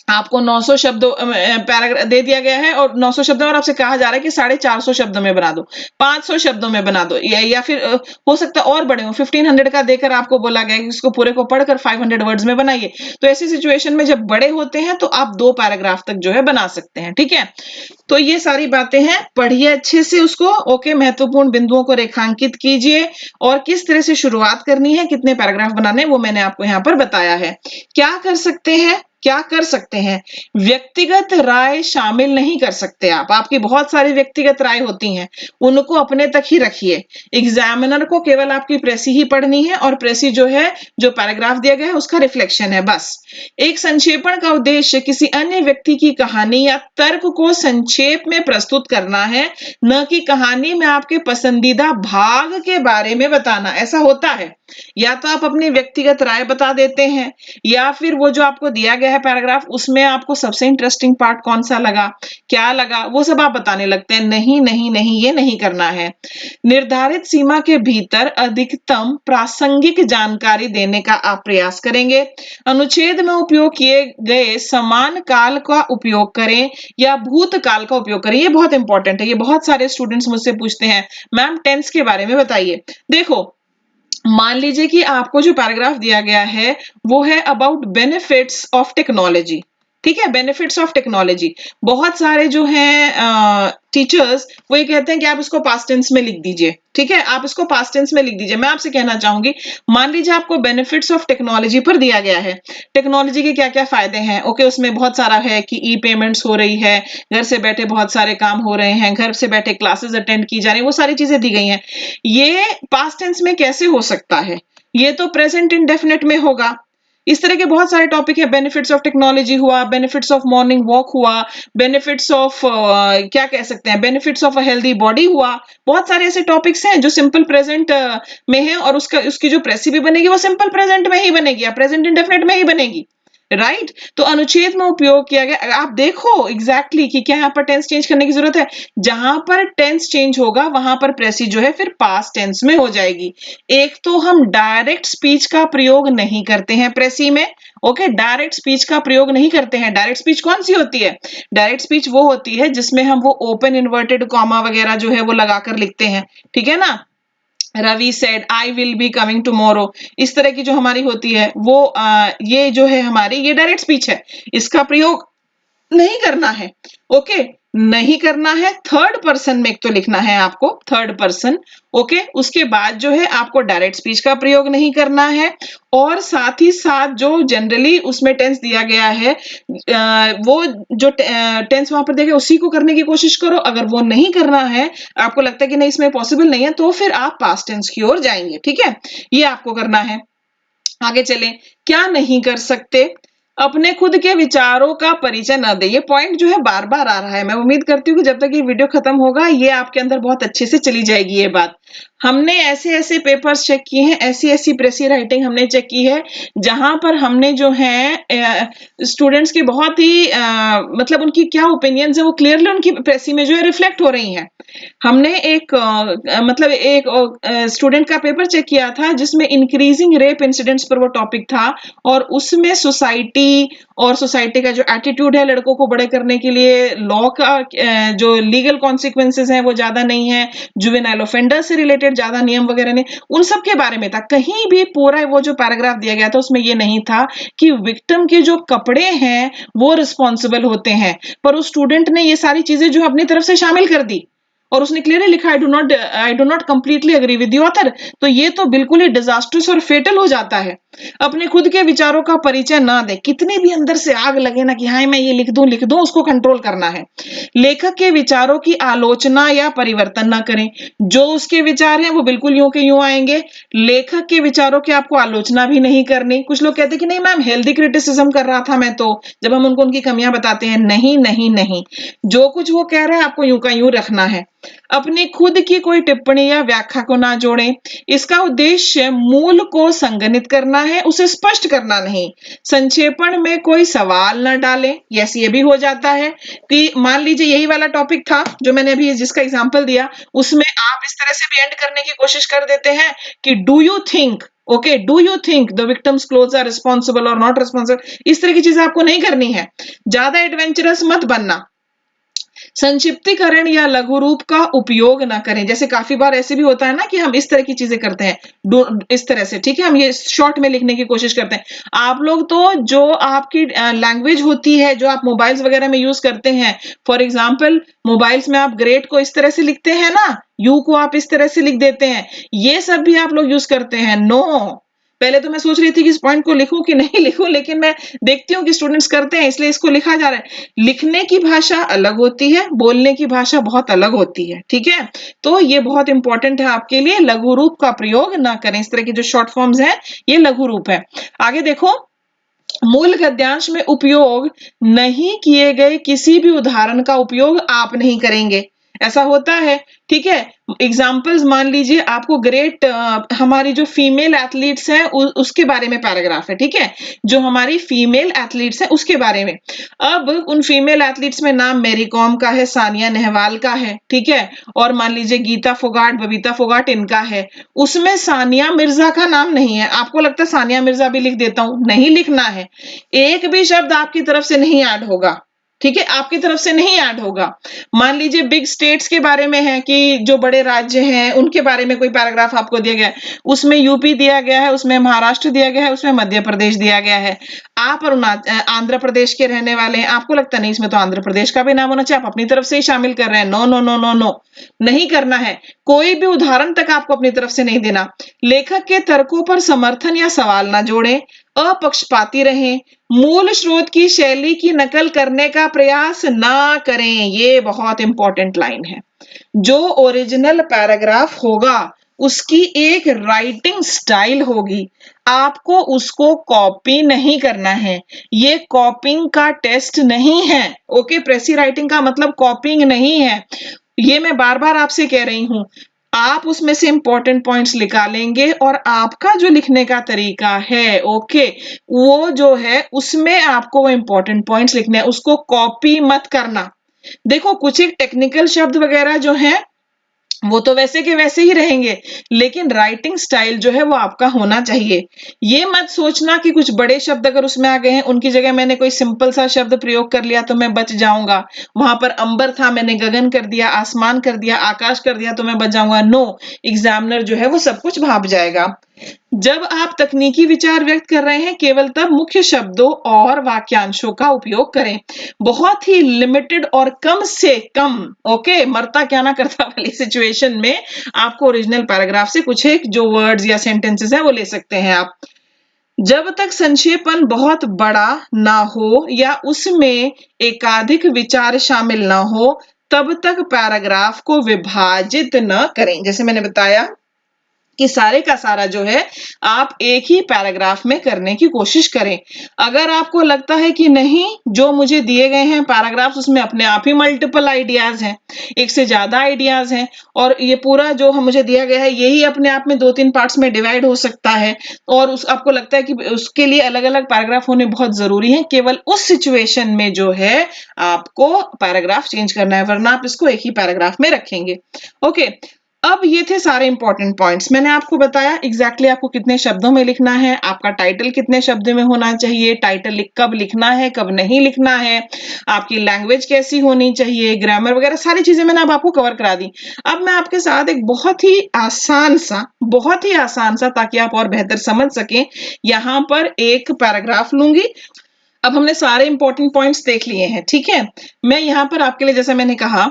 Speaker 1: आपको 900 शब्दों पैराग्राफ दे दिया गया है और 900 शब्दों और आपसे कहा जा रहा है कि 450 शब्दों में बना दो, 500 शब्दों में बना दो, या फिर हो सकता है और बड़े हो, 1500 का देकर आपको बोला गया कि इसको पूरे को पढ़कर 500 वर्ड्स में बनाइए। तो ऐसी सिचुएशन में जब बड़े होते हैं तो आप 2 पैराग्राफ तक जो है बना सकते हैं। ठीक है, तो ये सारी बातें हैं, पढ़िए अच्छे से उसको। ओके, महत्वपूर्ण बिंदुओं को रेखांकित कीजिए और किस तरह से शुरुआत करनी है, कितने पैराग्राफ बनाने वो मैंने आपको यहाँ पर बताया है। क्या कर सकते हैं, क्या कर सकते हैं, व्यक्तिगत राय शामिल नहीं कर सकते आप। आपकी बहुत सारी व्यक्तिगत राय होती हैं, उनको अपने तक ही रखिए। एग्जामिनर को केवल आपकी प्रेसी ही पढ़नी है और प्रेसी जो है, जो पैराग्राफ दिया गया है उसका रिफ्लेक्शन है बस। एक संक्षेपण का उद्देश्य किसी अन्य व्यक्ति की कहानी या तर्क को संक्षेप में प्रस्तुत करना है, न कि कहानी में आपके पसंदीदा भाग के बारे में बताना। ऐसा होता है, या तो आप अपनी व्यक्तिगत राय बता देते हैं, या फिर वो जो आपको दिया गया है पैराग्राफ उसमें आपको सबसे इंटरेस्टिंग पार्ट कौन सा लगा, क्या लगा, वो सब आप बताने लगते हैं। नहीं नहीं नहीं, ये नहीं करना है। निर्धारित सीमा के भीतर अधिकतम प्रासंगिक जानकारी देने का आप प्रयास करेंगे। अनुच्छेद में उपयोग किए गए समान काल का उपयोग करें या भूतकाल का उपयोग करें। ये बहुत इंपॉर्टेंट है, ये बहुत सारे स्टूडेंट्स मुझसे पूछते हैं, मैम टेंस के बारे में बताइए। देखो, मान लीजिए कि आपको जो पैराग्राफ दिया गया है वो है अबाउट बेनिफिट्स ऑफ टेक्नोलॉजी। ठीक है, बेनिफिट्स ऑफ टेक्नोलॉजी। बहुत सारे जो हैं टीचर्स वो ये कहते हैं कि आप इसको पास्ट टेंस में लिख दीजिए। ठीक है, आप इसको पास्ट टेंस में लिख दीजिए। मैं आपसे कहना चाहूंगी, मान लीजिए आपको बेनिफिट्स ऑफ टेक्नोलॉजी पर दिया गया है, टेक्नोलॉजी के क्या क्या फायदे हैं। ओके, उसमें बहुत सारा है कि ई पेमेंट्स हो रही है, घर से बैठे बहुत सारे काम हो रहे हैं, घर से बैठे क्लासेस अटेंड की जा रही है, वो सारी चीजें दी गई हैं। ये पास्ट टेंस में कैसे हो सकता है? ये तो प्रेजेंट इंडेफिनिट में होगा। इस तरह के बहुत सारे टॉपिक है, बेनिफिट्स ऑफ टेक्नोलॉजी हुआ, बेनिफिट्स ऑफ मॉर्निंग वॉक हुआ, बेनिफिट्स ऑफ क्या कह सकते हैं, benefits of a healthy body हुआ। बहुत सारे ऐसे टॉपिक्स हैं जो सिंपल प्रेजेंट में है और उसकी जो प्रेसी भी बनेगी वो सिंपल प्रेजेंट में ही बनेगी या प्रेजेंट इंडेफिनिट में ही बनेगी। राइट, तो अनुच्छेद में उपयोग किया गया, आप देखो एग्जैक्टली कि क्या यहाँ पर टेंस चेंज करने की जरूरत है। जहां पर टेंस चेंज होगा वहां पर प्रेसी जो है फिर पास्ट टेंस में हो जाएगी। एक तो हम डायरेक्ट स्पीच का प्रयोग नहीं करते हैं प्रेसी में। ओके, डायरेक्ट स्पीच का प्रयोग नहीं करते हैं। डायरेक्ट स्पीच कौन सी होती है? डायरेक्ट स्पीच वो होती है जिसमें हम वो ओपन इन्वर्टेड कॉमा वगैरह जो है वो लगाकर लिखते हैं। ठीक है ना, Ravi said I will be coming tomorrow, इस तरह की जो हमारी होती है वो ये जो है हमारी, ये डायरेक्ट स्पीच है, इसका प्रयोग नहीं करना है। ओके, नहीं करना है। थर्ड पर्सन में एक तो लिखना है आपको, थर्ड पर्सन। ओके, उसके बाद जो है आपको डायरेक्ट स्पीच का प्रयोग नहीं करना है और साथ ही साथ जो जनरली उसमें टेंस दिया गया है वो जो टेंस वहां पर देखे उसी को करने की कोशिश करो। अगर वो नहीं करना है, आपको लगता है कि नहीं इसमें पॉसिबल नहीं है, तो फिर आप पास्ट टेंस की ओर जाएंगे। ठीक है, ये आपको करना है। आगे चलें, क्या नहीं कर सकते? अपने खुद के विचारों का परिचय न दे। ये पॉइंट जो है बार बार आ रहा है, मैं उम्मीद करती हूँ कि जब तक ये वीडियो खत्म होगा ये आपके अंदर बहुत अच्छे से चली जाएगी ये बात। हमने ऐसे ऐसे पेपर्स चेक किए हैं, ऐसी ऐसी प्रेसी राइटिंग हमने चेक की है जहां पर हमने जो है स्टूडेंट्स की बहुत ही मतलब उनकी क्या ओपिनियंस है वो क्लियरली उनकी प्रेसी में जो है रिफ्लेक्ट हो रही हैं। हमने एक मतलब एक स्टूडेंट का पेपर चेक किया था जिसमें इंक्रीजिंग रेप इंसिडेंट्स पर वो टॉपिक था और उसमें सोसाइटी और सोसाइटी का जो एटीट्यूड है लड़कों को बड़े करने के लिए, लॉ का जो लीगल कॉन्सिक्वेंसेस हैं वो ज्यादा नहीं है, जुवेनाइल ऑफेंडर से रिलेटेड ज्यादा नियम वगैरह नहीं, उन सब के बारे में था। कहीं भी पूरा वो जो पैराग्राफ दिया गया था उसमें ये नहीं था कि विक्टिम के जो कपड़े हैं वो रिस्पॉन्सिबल होते हैं, पर उस स्टूडेंट ने ये सारी चीजें जो अपनी तरफ से शामिल कर दी और उसने क्लियरली लिखा I do not completely agree with the author. तो ये तो बिल्कुल ही डिजास्टर्स और फेटल हो जाता है। अपने खुद के विचारों का परिचय ना दे, कितनी भी अंदर से आग लगे ना कि हाँ मैं ये लिख दूं, उसको कंट्रोल करना है। लेखक के विचारों की आलोचना या परिवर्तन ना करें। जो उसके विचार हैं वो बिल्कुल यूं के यूं आएंगे। लेखक के विचारों की आपको आलोचना भी नहीं करनी। कुछ लोग कहते हैं कि नहीं मैम हेल्दी क्रिटिसिज्म कर रहा था मैं तो, जब हम उनको उनकी कमियां बताते हैं। नहीं नहीं नहीं, जो कुछ वो कह रहा है आपको यूं का यूं रखना है। अपनी खुद की कोई टिप्पणी या व्याख्या को ना जोड़ें। इसका उद्देश्य मूल को संगठित करना है, उसे स्पष्ट करना नहीं। संक्षेपण में कोई सवाल ना डालें। यस, ये भी हो जाता है कि मान लीजिए यही वाला टॉपिक था जो मैंने अभी जिसका एग्जांपल दिया, उसमें आप इस तरह से भी एंड करने की कोशिश कर देते हैं कि do you think the victims clothes are responsible और नॉट रिस्पॉन्सिबल। इस तरह की चीजें आपको नहीं करनी है। ज्यादा एडवेंचरस मत बनना। संक्षिप्तीकरण या लघु रूप का उपयोग ना करें। जैसे काफी बार ऐसे भी होता है ना कि हम इस तरह की चीजें करते हैं, इस तरह से, ठीक है, हम ये शॉर्ट में लिखने की कोशिश करते हैं। आप लोग तो जो आपकी लैंग्वेज होती है, जो आप मोबाइल्स वगैरह में यूज करते हैं, फॉर एग्जाम्पल मोबाइल्स में आप ग्रेट को इस तरह से लिखते हैं ना, यू को आप इस तरह से लिख देते हैं, ये सब भी आप लोग यूज करते हैं। नो, पहले तो मैं सोच रही थी कि इस पॉइंट को लिखूं कि नहीं लिखूं, लेकिन मैं देखती हूँ कि स्टूडेंट्स करते हैं इसलिए इसको लिखा जा रहा है। लिखने की भाषा अलग होती है, बोलने की भाषा बहुत अलग होती है, ठीक है। तो ये बहुत इंपॉर्टेंट है आपके लिए, लघु रूप का प्रयोग ना करें। इस तरह के जो शॉर्ट फॉर्म्स हैं ये लघु रूप है। आगे देखो, मूल गद्यांश में उपयोग नहीं किए गए किसी भी उदाहरण का उपयोग आप नहीं करेंगे। ऐसा होता है, ठीक है। एग्जाम्पल्स मान लीजिए आपको ग्रेट हमारी जो फीमेल एथलीट्स हैं उसके बारे में पैराग्राफ है, ठीक है, जो हमारी फीमेल एथलीट्स हैं उसके बारे में। अब उन फीमेल एथलीट्स में नाम मैरी कॉम का है, सानिया नेहवाल का है, ठीक है, और मान लीजिए गीता फोगाट, बबीता फोगाट इनका है। उसमें सानिया मिर्जा का नाम नहीं है। आपको लगता है सानिया मिर्जा भी लिख देता हूं, नहीं लिखना है। एक भी शब्द आपकी तरफ से नहीं ऐड होगा, ठीक है, आपकी तरफ से नहीं ऐड होगा। मान लीजिए बिग स्टेट्स के बारे में है कि जो बड़े राज्य हैं उनके बारे में कोई पैराग्राफ आपको दिया गया है, उसमें यूपी दिया गया है, उसमें महाराष्ट्र दिया गया है, उसमें मध्य प्रदेश दिया गया है। आप आंध्र प्रदेश के रहने वाले हैं, आपको लगता नहीं इसमें तो आंध्र प्रदेश का भी नाम होना चाहिए, आप अपनी तरफ से ही शामिल कर रहे हैं। No no no no no, नहीं करना है। कोई भी उदाहरण तक आपको अपनी तरफ से नहीं देना। लेखक के तर्कों पर समर्थन या सवाल ना जोड़ें। अपक्षपाती रहें। मूल स्रोत की शैली की नकल करने का प्रयास ना करें। ये बहुत इंपॉर्टेंट लाइन है। जो ओरिजिनल पैराग्राफ होगा उसकी एक राइटिंग स्टाइल होगी, आपको उसको कॉपी नहीं करना है। ये कॉपिंग का टेस्ट नहीं है। ओके, प्रेसी राइटिंग का मतलब कॉपिंग नहीं है। ये मैं बार बार आपसे कह रही हूं। आप उसमें से इंपॉर्टेंट पॉइंट्स निकालेंगे और आपका जो लिखने का तरीका है, ओके, वो जो है उसमें आपको वो इंपॉर्टेंट पॉइंट्स लिखने हैं, उसको कॉपी मत करना। देखो कुछ एक टेक्निकल शब्द वगैरह जो है वो तो वैसे के वैसे ही रहेंगे, लेकिन राइटिंग स्टाइल जो है वो आपका होना चाहिए। ये मत सोचना कि कुछ बड़े शब्द अगर उसमें आ गए हैं उनकी जगह मैंने कोई सिंपल सा शब्द प्रयोग कर लिया तो मैं बच जाऊंगा। वहां पर अंबर था, मैंने गगन कर दिया, आसमान कर दिया, आकाश कर दिया तो मैं बच जाऊंगा। नो, एग्जामिनर जो है वो सब कुछ भाप जाएगा। जब आप तकनीकी विचार व्यक्त कर रहे हैं केवल तब मुख्य शब्दों और वाक्यांशों का उपयोग करें। बहुत ही लिमिटेड और कम से कम, ओके, मरता क्या ना करता वाली सिचुएशन में आपको ओरिजिनल पैराग्राफ से कुछ एक जो वर्ड्स या सेंटेंसेस हैं वो ले सकते हैं आप। जब तक संक्षेपण बहुत बड़ा ना हो या उसमें एकाधिक विचार शामिल ना हो तब तक पैराग्राफ को विभाजित न करें। जैसे मैंने बताया कि सारे का सारा जो है आप एक ही पैराग्राफ में करने की कोशिश करें। अगर आपको लगता है कि नहीं, जो मुझे दिए गए हैं पैराग्राफ्स उसमें अपने आप ही मल्टीपल आइडियाज हैं, एक से ज्यादा आइडियाज हैं, और ये पूरा जो मुझे दिया गया है यही अपने आप में 2-3 पार्ट्स में डिवाइड हो सकता है, और आपको लगता है कि उसके लिए अलग अलग पैराग्राफ होने बहुत जरूरी है, केवल उस सिचुएशन में जो है आपको पैराग्राफ चेंज करना है, वरना आप इसको एक ही पैराग्राफ में रखेंगे। ओके, अब ये थे सारे इंपॉर्टेंट पॉइंट्स। मैंने आपको बताया एग्जैक्टली आपको कितने शब्दों में लिखना है, आपका टाइटल कितने शब्द में होना चाहिए, टाइटल कब लिखना है, कब नहीं लिखना है, आपकी लैंग्वेज कैसी होनी चाहिए, ग्रामर वगैरह सारी चीजें मैंने अब आपको कवर करा दी। अब मैं आपके साथ एक बहुत ही आसान सा ताकि आप और बेहतर समझ सकें, यहाँ पर एक पैराग्राफ लूंगी। अब हमने सारे इंपॉर्टेंट पॉइंट्स देख लिए हैं, ठीक है। मैं यहाँ पर आपके लिए, जैसा मैंने कहा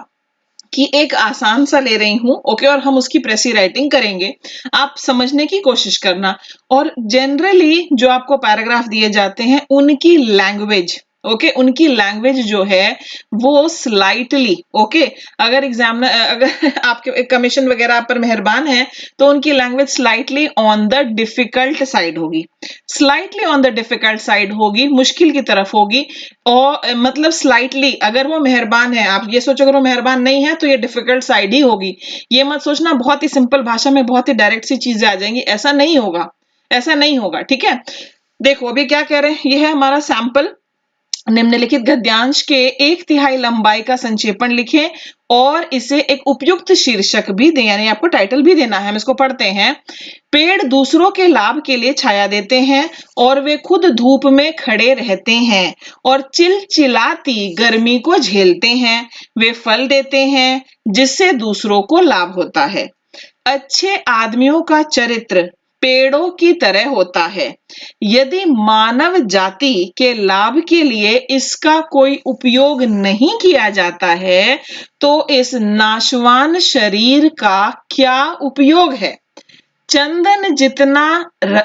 Speaker 1: कि एक आसान सा ले रही हूं, ओके, और हम उसकी प्रेसी राइटिंग करेंगे। आप समझने की कोशिश करना, और जनरली जो आपको पैराग्राफ दिए जाते हैं उनकी लैंग्वेज, ओके, उनकी लैंग्वेज जो है वो स्लाइटली, ओके, अगर एग्जाम अगर आपके कमीशन वगैरह आप पर मेहरबान है तो उनकी language slightly on the difficult side होगी, slightly on the difficult side होगी, मुश्किल की तरफ होगी। और मतलब स्लाइटली, अगर वो मेहरबान है, आप ये सोचो अगर वो मेहरबान नहीं है तो ये डिफिकल्ट साइड ही होगी। ये मत सोचना बहुत ही सिंपल भाषा में बहुत ही डायरेक्ट सी चीजें आ जाएंगी, ऐसा नहीं होगा, ऐसा नहीं होगा, ठीक है। देखो अभी क्या कह रहे हैं, ये है हमारा सैंपल। निम्नलिखित गद्यांश के 1/3 लंबाई का संक्षेपण लिखें और इसे एक उपयुक्त शीर्षक भी दें, यानी आपको टाइटल भी देना है। हम इसको पढ़ते हैं। पेड़ दूसरों के लाभ के लिए छाया देते हैं और वे खुद धूप में खड़े रहते हैं और चिलचिलाती गर्मी को झेलते हैं। वे फल देते हैं जिससे दूसरों को लाभ होता है। अच्छे आदमियों का चरित्र पेड़ों की तरह होता है। यदि मानव जाति के लाभ के लिए इसका कोई उपयोग नहीं किया जाता है तो इस नाशवान शरीर का क्या उपयोग है। चंदन जितना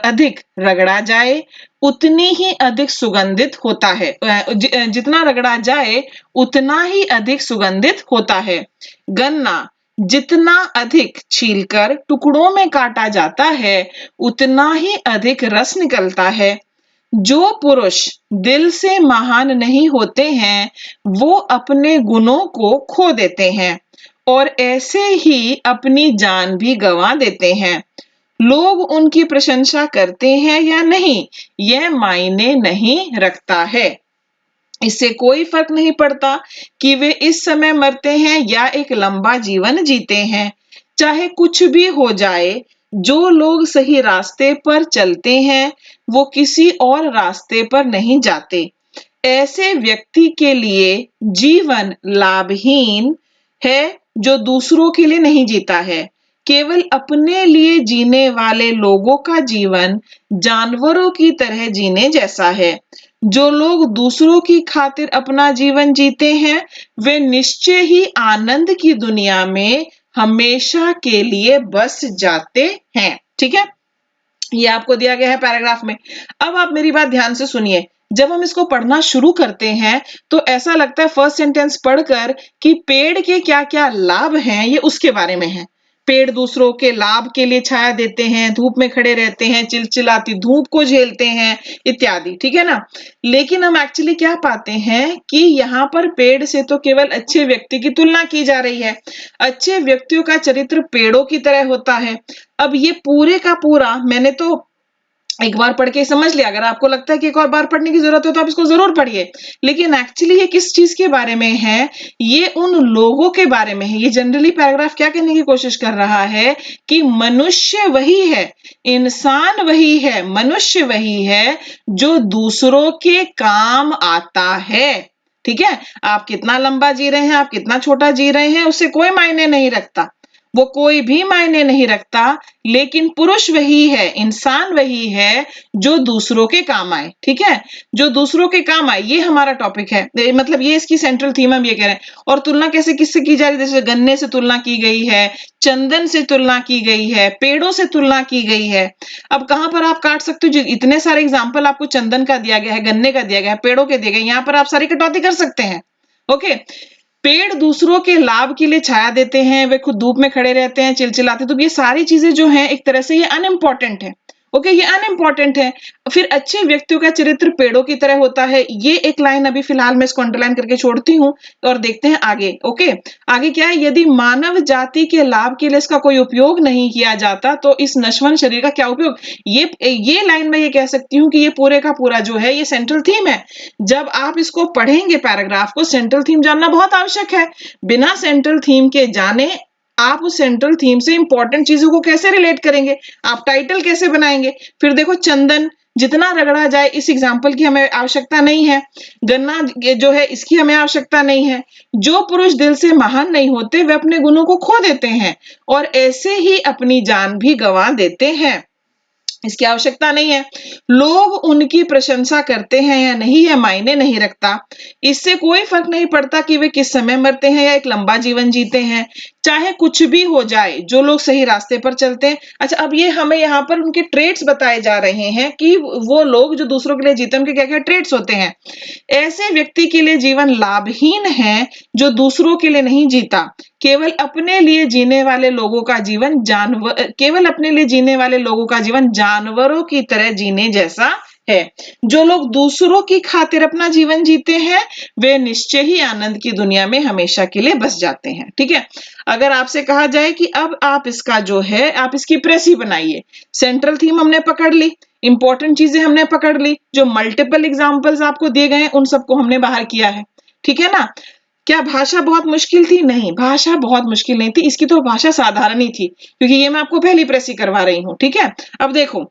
Speaker 1: अधिक रगड़ा जाए उतनी ही अधिक सुगंधित होता है, जितना रगड़ा जाए उतना ही अधिक सुगंधित होता है। गन्ना जितना अधिक छीलकर टुकड़ों में काटा जाता है उतना ही अधिक रस निकलता है। जो पुरुष दिल से महान नहीं होते हैं वो अपने गुणों को खो देते हैं और ऐसे ही अपनी जान भी गंवा देते हैं। लोग उनकी प्रशंसा करते हैं या नहीं यह मायने नहीं रखता है। इससे कोई फर्क नहीं पड़ता कि वे इस समय मरते हैं या एक लंबा जीवन जीते हैं। चाहे कुछ भी हो जाए, जो लोग सही रास्ते पर चलते हैं वो किसी और रास्ते पर नहीं जाते। ऐसे व्यक्ति के लिए जीवन लाभहीन है जो दूसरों के लिए नहीं जीता है। केवल अपने लिए जीने वाले लोगों का जीवन जानवरों की तरह जीने जैसा है। जो लोग दूसरों की खातिर अपना जीवन जीते हैं वे निश्चय ही आनंद की दुनिया में हमेशा के लिए बस जाते हैं। ठीक है, ये आपको दिया गया है पैराग्राफ में। अब आप मेरी बात ध्यान से सुनिए। जब हम इसको पढ़ना शुरू करते हैं तो ऐसा लगता है फर्स्ट सेंटेंस पढ़कर कि पेड़ के क्या क्या लाभ हैं ये उसके बारे में है। पेड़ दूसरों के लाभ के लिए छाया देते हैं, धूप में खड़े रहते हैं, चिलचिलाती धूप को झेलते हैं इत्यादि, ठीक है ना। लेकिन हम एक्चुअली क्या पाते हैं कि यहाँ पर पेड़ से तो केवल अच्छे व्यक्ति की तुलना की जा रही है। अच्छे व्यक्तियों का चरित्र पेड़ों की तरह होता है। अब ये पूरे का पूरा मैंने तो एक बार पढ़ के समझ लिया। अगर आपको लगता है कि एक और बार पढ़ने की जरूरत हो तो आप इसको जरूर पढ़िए। लेकिन एक्चुअली ये किस चीज के बारे में है, ये उन लोगों के बारे में है। ये जनरली पैराग्राफ क्या कहने की कोशिश कर रहा है कि मनुष्य वही है, इंसान वही है, मनुष्य वही है जो दूसरों के काम आता है। ठीक है, आप कितना लंबा जी रहे हैं, आप कितना छोटा जी रहे हैं, उससे कोई मायने नहीं रखता, वो कोई भी मायने नहीं रखता। लेकिन पुरुष वही है, इंसान वही है जो दूसरों के काम आए। ठीक है, जो दूसरों के काम आए, ये हमारा टॉपिक है, मतलब ये इसकी सेंट्रल थीम हम ये कह रहे हैं। और तुलना कैसे किससे की जा रही है, जैसे गन्ने से तुलना की गई है, चंदन से तुलना की गई है, पेड़ों से तुलना की गई है। अब कहां पर आप काट सकते हो, इतने सारे एग्जाम्पल आपको चंदन का दिया गया है, गन्ने का दिया गया है, पेड़ों के दिए गए, यहाँ पर आप सारी कटौती कर सकते हैं। ओके, पेड़ दूसरों के लाभ के लिए छाया देते हैं, वे खुद धूप में खड़े रहते हैं, चिलचिलाते, तो ये सारी चीजें जो हैं एक तरह से ये अनइम्पॉर्टेंट है। ओके, ये अनइम्पॉर्टेंट है। फिर अच्छे व्यक्तियों का चरित्र पेड़ों की तरह होता है, ये एक लाइन अभी फिलहाल मैं इसको अंडरलाइन करके छोड़ती हूँ और देखते हैं आगे। ओके, आगे क्या है, यदि मानव जाति के लाभ के लिए इसका कोई उपयोग नहीं किया जाता तो इस नश्वर शरीर का क्या उपयोग। ये लाइन में ये कह सकती हूँ कि ये पूरे का पूरा जो है ये सेंट्रल थीम है। जब आप इसको पढ़ेंगे पैराग्राफ को, सेंट्रल थीम जानना बहुत आवश्यक है। बिना सेंट्रल थीम के जाने आप उस सेंट्रल थीम से इंपॉर्टेंट चीजों को कैसे रिलेट करेंगे, आप टाइटल कैसे बनाएंगे। फिर देखो चंदन जितना रगड़ा जाए इस एग्जाम्पल की हमें आवश्यकता नहीं है, गन्ना जो है इसकी हमें आवश्यकता नहीं है। जो पुरुष दिल से महान नहीं होते वे अपने गुणों को खो देते हैं और ऐसे ही अपनी जान भी गंवा देते हैं, इसकी आवश्यकता नहीं है। लोग उनकी प्रशंसा करते हैं या नहीं यह मायने नहीं रखता, इससे कोई फर्क नहीं पड़ता कि वे किस समय मरते हैं या एक लंबा जीवन जीते हैं, चाहे कुछ भी हो जाए जो लोग सही रास्ते पर चलते हैं। अच्छा, अब ये हमें यहाँ पर उनके ट्रेट्स बताए जा रहे हैं कि वो लोग जो दूसरों के लिए जीते हैं उनके क्या क्या ट्रेट्स होते हैं। ऐसे व्यक्ति के लिए जीवन लाभहीन है जो दूसरों के लिए नहीं जीता, केवल अपने लिए जीने वाले लोगों का जीवन जानवरों की तरह जीने जैसा है। जो लोग दूसरों की खातिर अपना जीवन जीते हैं वे निश्चय ही आनंद की दुनिया में हमेशा के लिए बस जाते हैं। ठीक है, अगर आपसे कहा जाए कि अब आप इसका जो है आप इसकी प्रेसी बनाइए, सेंट्रल थीम हमने पकड़ ली, इंपॉर्टेंट चीजें हमने पकड़ ली, जो मल्टीपल एग्जांपल्स आपको दिए गए हैं उन सबको हमने बाहर किया है। ठीक है ना। क्या भाषा बहुत मुश्किल थी? नहीं, भाषा बहुत मुश्किल नहीं थी, इसकी तो भाषा साधारण ही थी, क्योंकि ये मैं आपको पहली प्रेसी करवा रही हूँ। ठीक है, अब देखो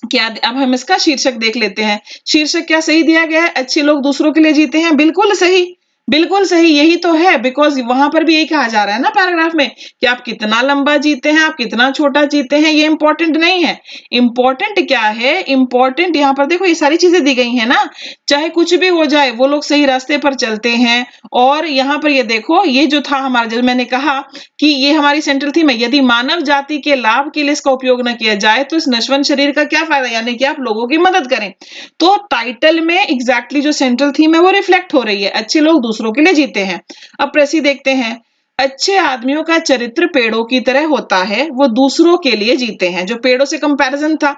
Speaker 1: क्या, अब हम इसका शीर्षक देख लेते हैं। शीर्षक क्या सही दिया गया है? अच्छे लोग दूसरों के लिए जीते हैं, बिल्कुल सही, बिल्कुल सही, यही तो है। बिकॉज वहां पर भी यही कहा जा रहा है ना पैराग्राफ में कि आप कितना लंबा जीते हैं, आप कितना छोटा जीते हैं, ये इंपॉर्टेंट नहीं है। इंपॉर्टेंट क्या है? इंपॉर्टेंट यहाँ पर देखो ये सारी चीजें दी गई है ना, चाहे कुछ भी हो जाए वो लोग सही रास्ते पर चलते हैं। और यहाँ पर ये देखो, ये जो था हमारा, जो मैंने कहा कि ये हमारी सेंट्रल थीम है, यदि मानव जाति के लाभ के लिए इसका उपयोग न किया जाए तो इस नश्वंत शरीर का क्या फायदा, यानी कि आप लोगों की मदद करें। तो टाइटल में एग्जैक्टली जो सेंट्रल थीम है वो रिफ्लेक्ट हो रही है, अच्छे लोग दूसरों के लिए जीते हैं। अब प्रेसी देखते हैं, अच्छे आदमियों का चरित्र पेड़ों की तरह होता है, वो दूसरों के लिए जीते हैं। जो पेड़ों से कंपैरिजन था,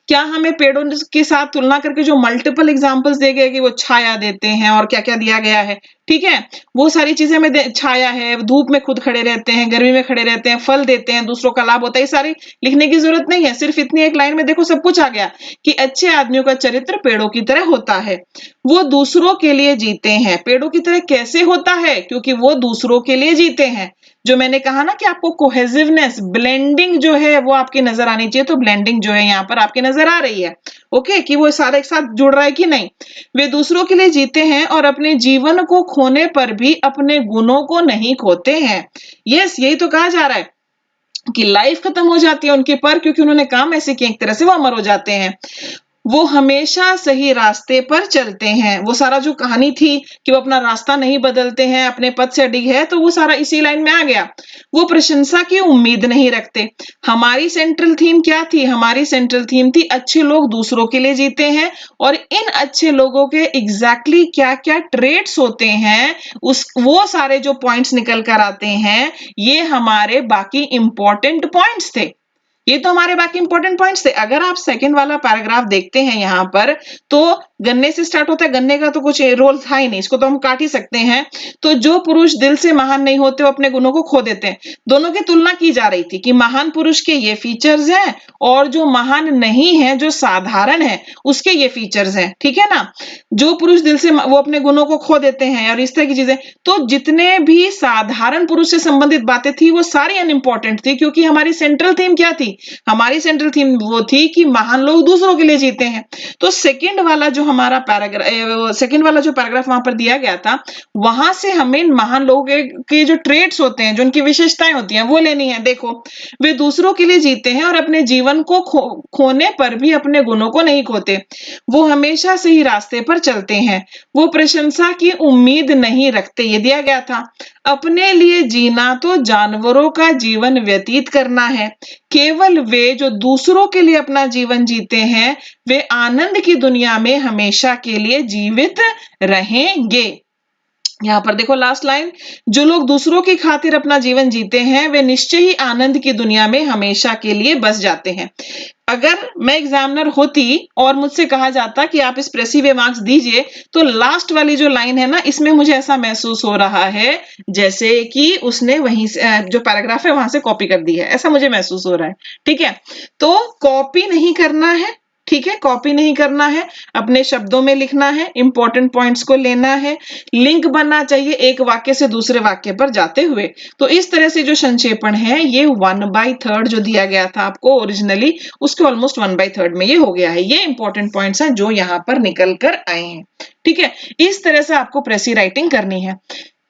Speaker 1: क्या हमें पेड़ों के साथ तुलना करके जो मल्टीपल एग्जांपल्स दिए गए कि वो छाया देते हैं और क्या क्या दिया गया है, ठीक है, वो सारी चीजें हमें, छाया है, धूप में खुद खड़े रहते हैं, गर्मी में खड़े रहते हैं, फल देते हैं, दूसरों का लाभ होता है, ये सारी लिखने की जरूरत नहीं है, सिर्फ इतनी एक लाइन में देखो सब कुछ आ गया कि अच्छे आदमियों का चरित्र पेड़ों की तरह होता है, वो दूसरों के लिए जीते हैं। पेड़ों की तरह कैसे होता है? क्योंकि वो दूसरों के लिए जीते हैं। जो मैंने कहा ना कि आपको कोहेसिवनेस, ब्लेंडिंग जो है वो आपकी नजर आनी चाहिए, तो ब्लेंडिंग जो है यहाँ पर आपकी नजर आ रही है। ओके, कि वो सारे एक साथ जुड़ रहा है कि नहीं। वे दूसरों के लिए जीते हैं और अपने जीवन को खोने पर भी अपने गुणों को नहीं खोते हैं। यस, यही तो कहा जा रहा है कि लाइफ खत्म हो जाती है उनके पर, क्योंकि उन्होंने काम ऐसे किए एक तरह से वो अमर हो जाते हैं। वो हमेशा सही रास्ते पर चलते हैं। वो सारा जो कहानी थी कि वो अपना रास्ता नहीं बदलते हैं, अपने पद से अडिग है, तो वो सारा इसी लाइन में आ गया। वो प्रशंसा की उम्मीद नहीं रखते। हमारी सेंट्रल थीम क्या थी? हमारी सेंट्रल थीम थी अच्छे लोग दूसरों के लिए जीते हैं, और इन अच्छे लोगों के एग्जैक्टली क्या क्या ट्रेट्स होते हैं, उस वो सारे जो पॉइंट्स निकल कर आते हैं, ये हमारे बाकी इंपॉर्टेंट पॉइंट्स थे। ये तो हमारे बाकी इंपॉर्टेंट पॉइंट्स थे। अगर आप सेकंड वाला पैराग्राफ देखते हैं यहाँ पर, तो गन्ने से स्टार्ट होता है, गन्ने का तो कुछ रोल था ही नहीं, इसको तो हम काट ही सकते हैं। तो जो पुरुष दिल से महान नहीं होते वो अपने गुणों को खो देते हैं। दोनों की तुलना की जा रही थी कि महान पुरुष के ये फीचर्स हैं और जो महान नहीं है, जो साधारण है, उसके ये फीचर्स हैं। ठीक है ना। जो पुरुष दिल से वो अपने गुणों को खो देते हैं और इस तरह की चीजें, तो जितने भी साधारण पुरुष से संबंधित बातें थी वो सारी अनइम्पोर्टेंट थी, क्योंकि हमारी सेंट्रल थीम क्या थी? हमारी सेंट्रल थीम वो थी कि महान लोग दूसरों के लिए जीते हैं। तो सेकंड वाला जो हमारा पैराग्राफ वहां पर दिया गया था, वहां से हमें महान लोगों के जो ट्रेट्स होते हैं, जो उनकी विशेषताएं होती हैं, वो लेनी है। देखो, वे दूसरों के लिए जीते हैं और अपने जीवन को खोने पर भी अपने गुणों को नहीं खोते। वो हमेशा सही रास्ते पर चलते हैं। वो प्रशंसा की उम्मीद नहीं रखते, ये दिया गया था। अपने लिए जीना तो जानवरों का जीवन व्यतीत करना है। केवल वे जो दूसरों के लिए अपना जीवन जीते हैं, वे आनंद की दुनिया में हमेशा के लिए जीवित रहेंगे। यहाँ पर देखो लास्ट लाइन, जो लोग दूसरों की खातिर अपना जीवन जीते हैं वे निश्चय ही आनंद की दुनिया में हमेशा के लिए बस जाते हैं। अगर मैं एग्जामिनर होती और मुझसे कहा जाता कि आप इस प्रेसी वे मार्क्स दीजिए, तो लास्ट वाली जो लाइन है ना, इसमें मुझे ऐसा महसूस हो रहा है जैसे कि उसने वहीं से जो पैराग्राफ है वहां से कॉपी कर दी है, ऐसा मुझे महसूस हो रहा है। ठीक है, तो कॉपी नहीं करना है। ठीक है, कॉपी नहीं करना है, अपने शब्दों में लिखना है, इंपॉर्टेंट पॉइंट्स को लेना है, लिंक बनना चाहिए एक वाक्य से दूसरे वाक्य पर जाते हुए। तो इस तरह से जो संक्षेपण है ये 1/3 जो दिया गया था आपको ओरिजिनली, उसके ऑलमोस्ट 1/3 में ये हो गया है। ये इंपॉर्टेंट पॉइंट्स हैं जो यहाँ पर निकल कर आए हैं। ठीक है, इस तरह से आपको प्रेसी राइटिंग करनी है।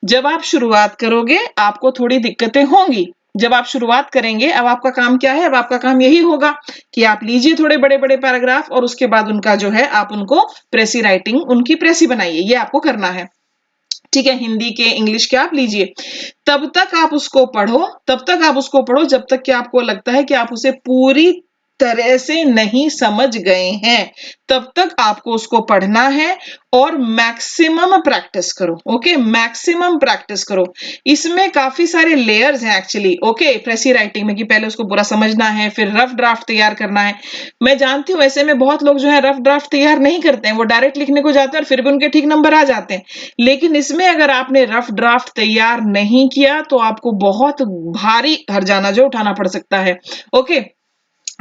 Speaker 1: जब आप शुरुआत करोगे आपको थोड़ी दिक्कतें होंगी। जब आप शुरुआत करेंगे, अब आपका काम क्या है? अब आपका काम यही होगा कि आप लीजिए थोड़े बड़े-बड़े पैराग्राफ और उसके बाद उनका जो है आप उनको प्रेसी राइटिंग, उनकी प्रेसी बनाइए। ये आपको करना है। ठीक है, हिंदी के, इंग्लिश के आप लीजिए। तब तक आप उसको पढ़ो, तब तक आप उसको पढ़ो जब तक कि आपको लगता है कि आप उसे पूरी तरह से नहीं समझ गए हैं। तब तक आपको उसको पढ़ना है और मैक्सिमम प्रैक्टिस करो। ओके, मैक्सिमम प्रैक्टिस करो। इसमें काफी सारे लेयर्स हैं एक्चुअली। ओके, प्रेसी राइटिंग में कि पहले उसको पूरा समझना है, फिर रफ ड्राफ्ट तैयार करना है। मैं जानती हूँ ऐसे में बहुत लोग जो है रफ ड्राफ्ट तैयार नहीं करते हैं, वो डायरेक्ट लिखने को जाते हैं और फिर भी उनके ठीक नंबर आ जाते हैं। लेकिन इसमें अगर आपने रफ ड्राफ्ट तैयार नहीं किया तो आपको बहुत भारी हर्जाना जो उठाना पड़ सकता है। ओके,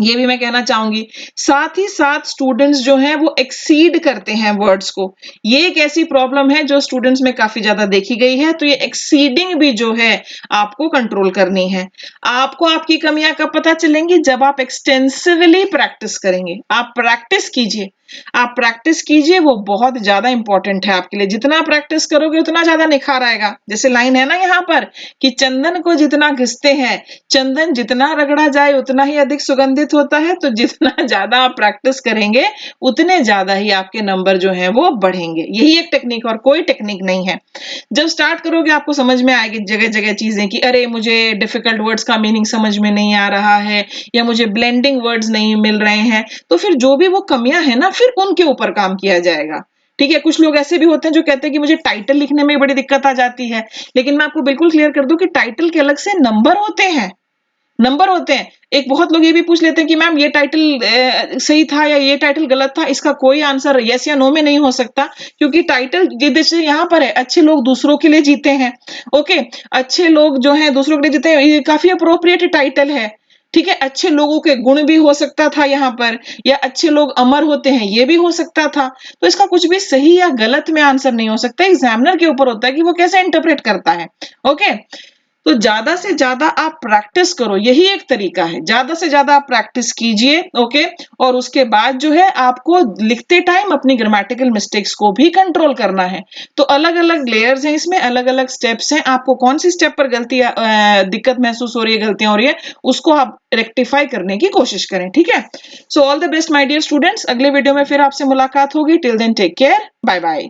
Speaker 1: ये भी मैं कहना चाहूंगी। साथ ही साथ स्टूडेंट्स जो हैं वो एक्सीड करते हैं वर्ड्स को। ये एक ऐसी प्रॉब्लम है जो स्टूडेंट्स में काफी ज्यादा देखी गई है। तो ये एक्सीडिंग भी जो है आपको कंट्रोल करनी है। आपको आपकी कमियां कब पता चलेंगी? जब आप एक्सटेंसिवली प्रैक्टिस करेंगे। आप प्रैक्टिस कीजिए, आप प्रैक्टिस कीजिए, वो बहुत ज्यादा इंपॉर्टेंट है आपके लिए। जितना प्रैक्टिस करोगे उतना ज्यादा निखार आएगा। जैसे लाइन है ना यहाँ पर कि चंदन को जितना घिसते हैं, चंदन जितना रगड़ा जाए उतना ही अधिक सुगंधित होता है। तो जितना ज्यादा आप प्रैक्टिस करेंगे उतने ज्यादा ही आपके नंबर जो हैं वो बढ़ेंगे। यही एक टेक्निक, और कोई टेक्निक नहीं है। जब स्टार्ट करोगे आपको समझ में आएगी जगह जगह चीजें कि अरे मुझे डिफिकल्ट वर्ड्स का मीनिंग समझ में नहीं आ रहा है, या मुझे ब्लेंडिंग वर्ड्स नहीं मिल रहे हैं। तो फिर जो भी वो कमियां हैं ना, फिर उनके ऊपर काम किया जाएगा। ठीक है, कुछ लोग ऐसे भी होते हैं जो कहते हैं कि मुझे टाइटल लिखने में बड़ी दिक्कत आ जाती है। लेकिन मैं आपको बिल्कुल क्लियर कर दूं कि टाइटल के अलग से नंबर होते हैं, नंबर होते हैं। एक बहुत लोग ये भी पूछ लेते हैं कि मैम ये टाइटल सही था या ये टाइटल गलत था। इसका कोई आंसर यस या नो में नहीं हो सकता, क्योंकि टाइटल जैसे यहाँ पर है, अच्छे लोग दूसरों के लिए जीते हैं। ओके, अच्छे लोग जो हैं दूसरों के लिए जीते हैं, ये काफी अप्रोप्रिएट टाइटल है। ठीक है, अच्छे लोगों के गुण भी हो सकता था यहाँ पर, या अच्छे लोग अमर होते हैं ये भी हो सकता था। तो इसका कुछ भी सही या गलत में आंसर नहीं हो सकता, एग्जामिनर के ऊपर होता है कि वो कैसे इंटरप्रेट करता है। ओके, तो ज्यादा से ज्यादा आप प्रैक्टिस करो, यही एक तरीका है। ज्यादा से ज्यादा आप प्रैक्टिस कीजिए। ओके, और उसके बाद जो है आपको लिखते टाइम अपनी ग्रामेटिकल मिस्टेक्स को भी कंट्रोल करना है। तो अलग अलग लेयर्स हैं इसमें, अलग अलग स्टेप्स हैं। आपको कौन सी स्टेप पर गलती दिक्कत महसूस हो रही है, गलतियां हो रही है, उसको आप रेक्टिफाई करने की कोशिश करें। ठीक है, so all the best my dear students. अगले वीडियो में फिर आपसे मुलाकात होगी। Till then take care, bye bye.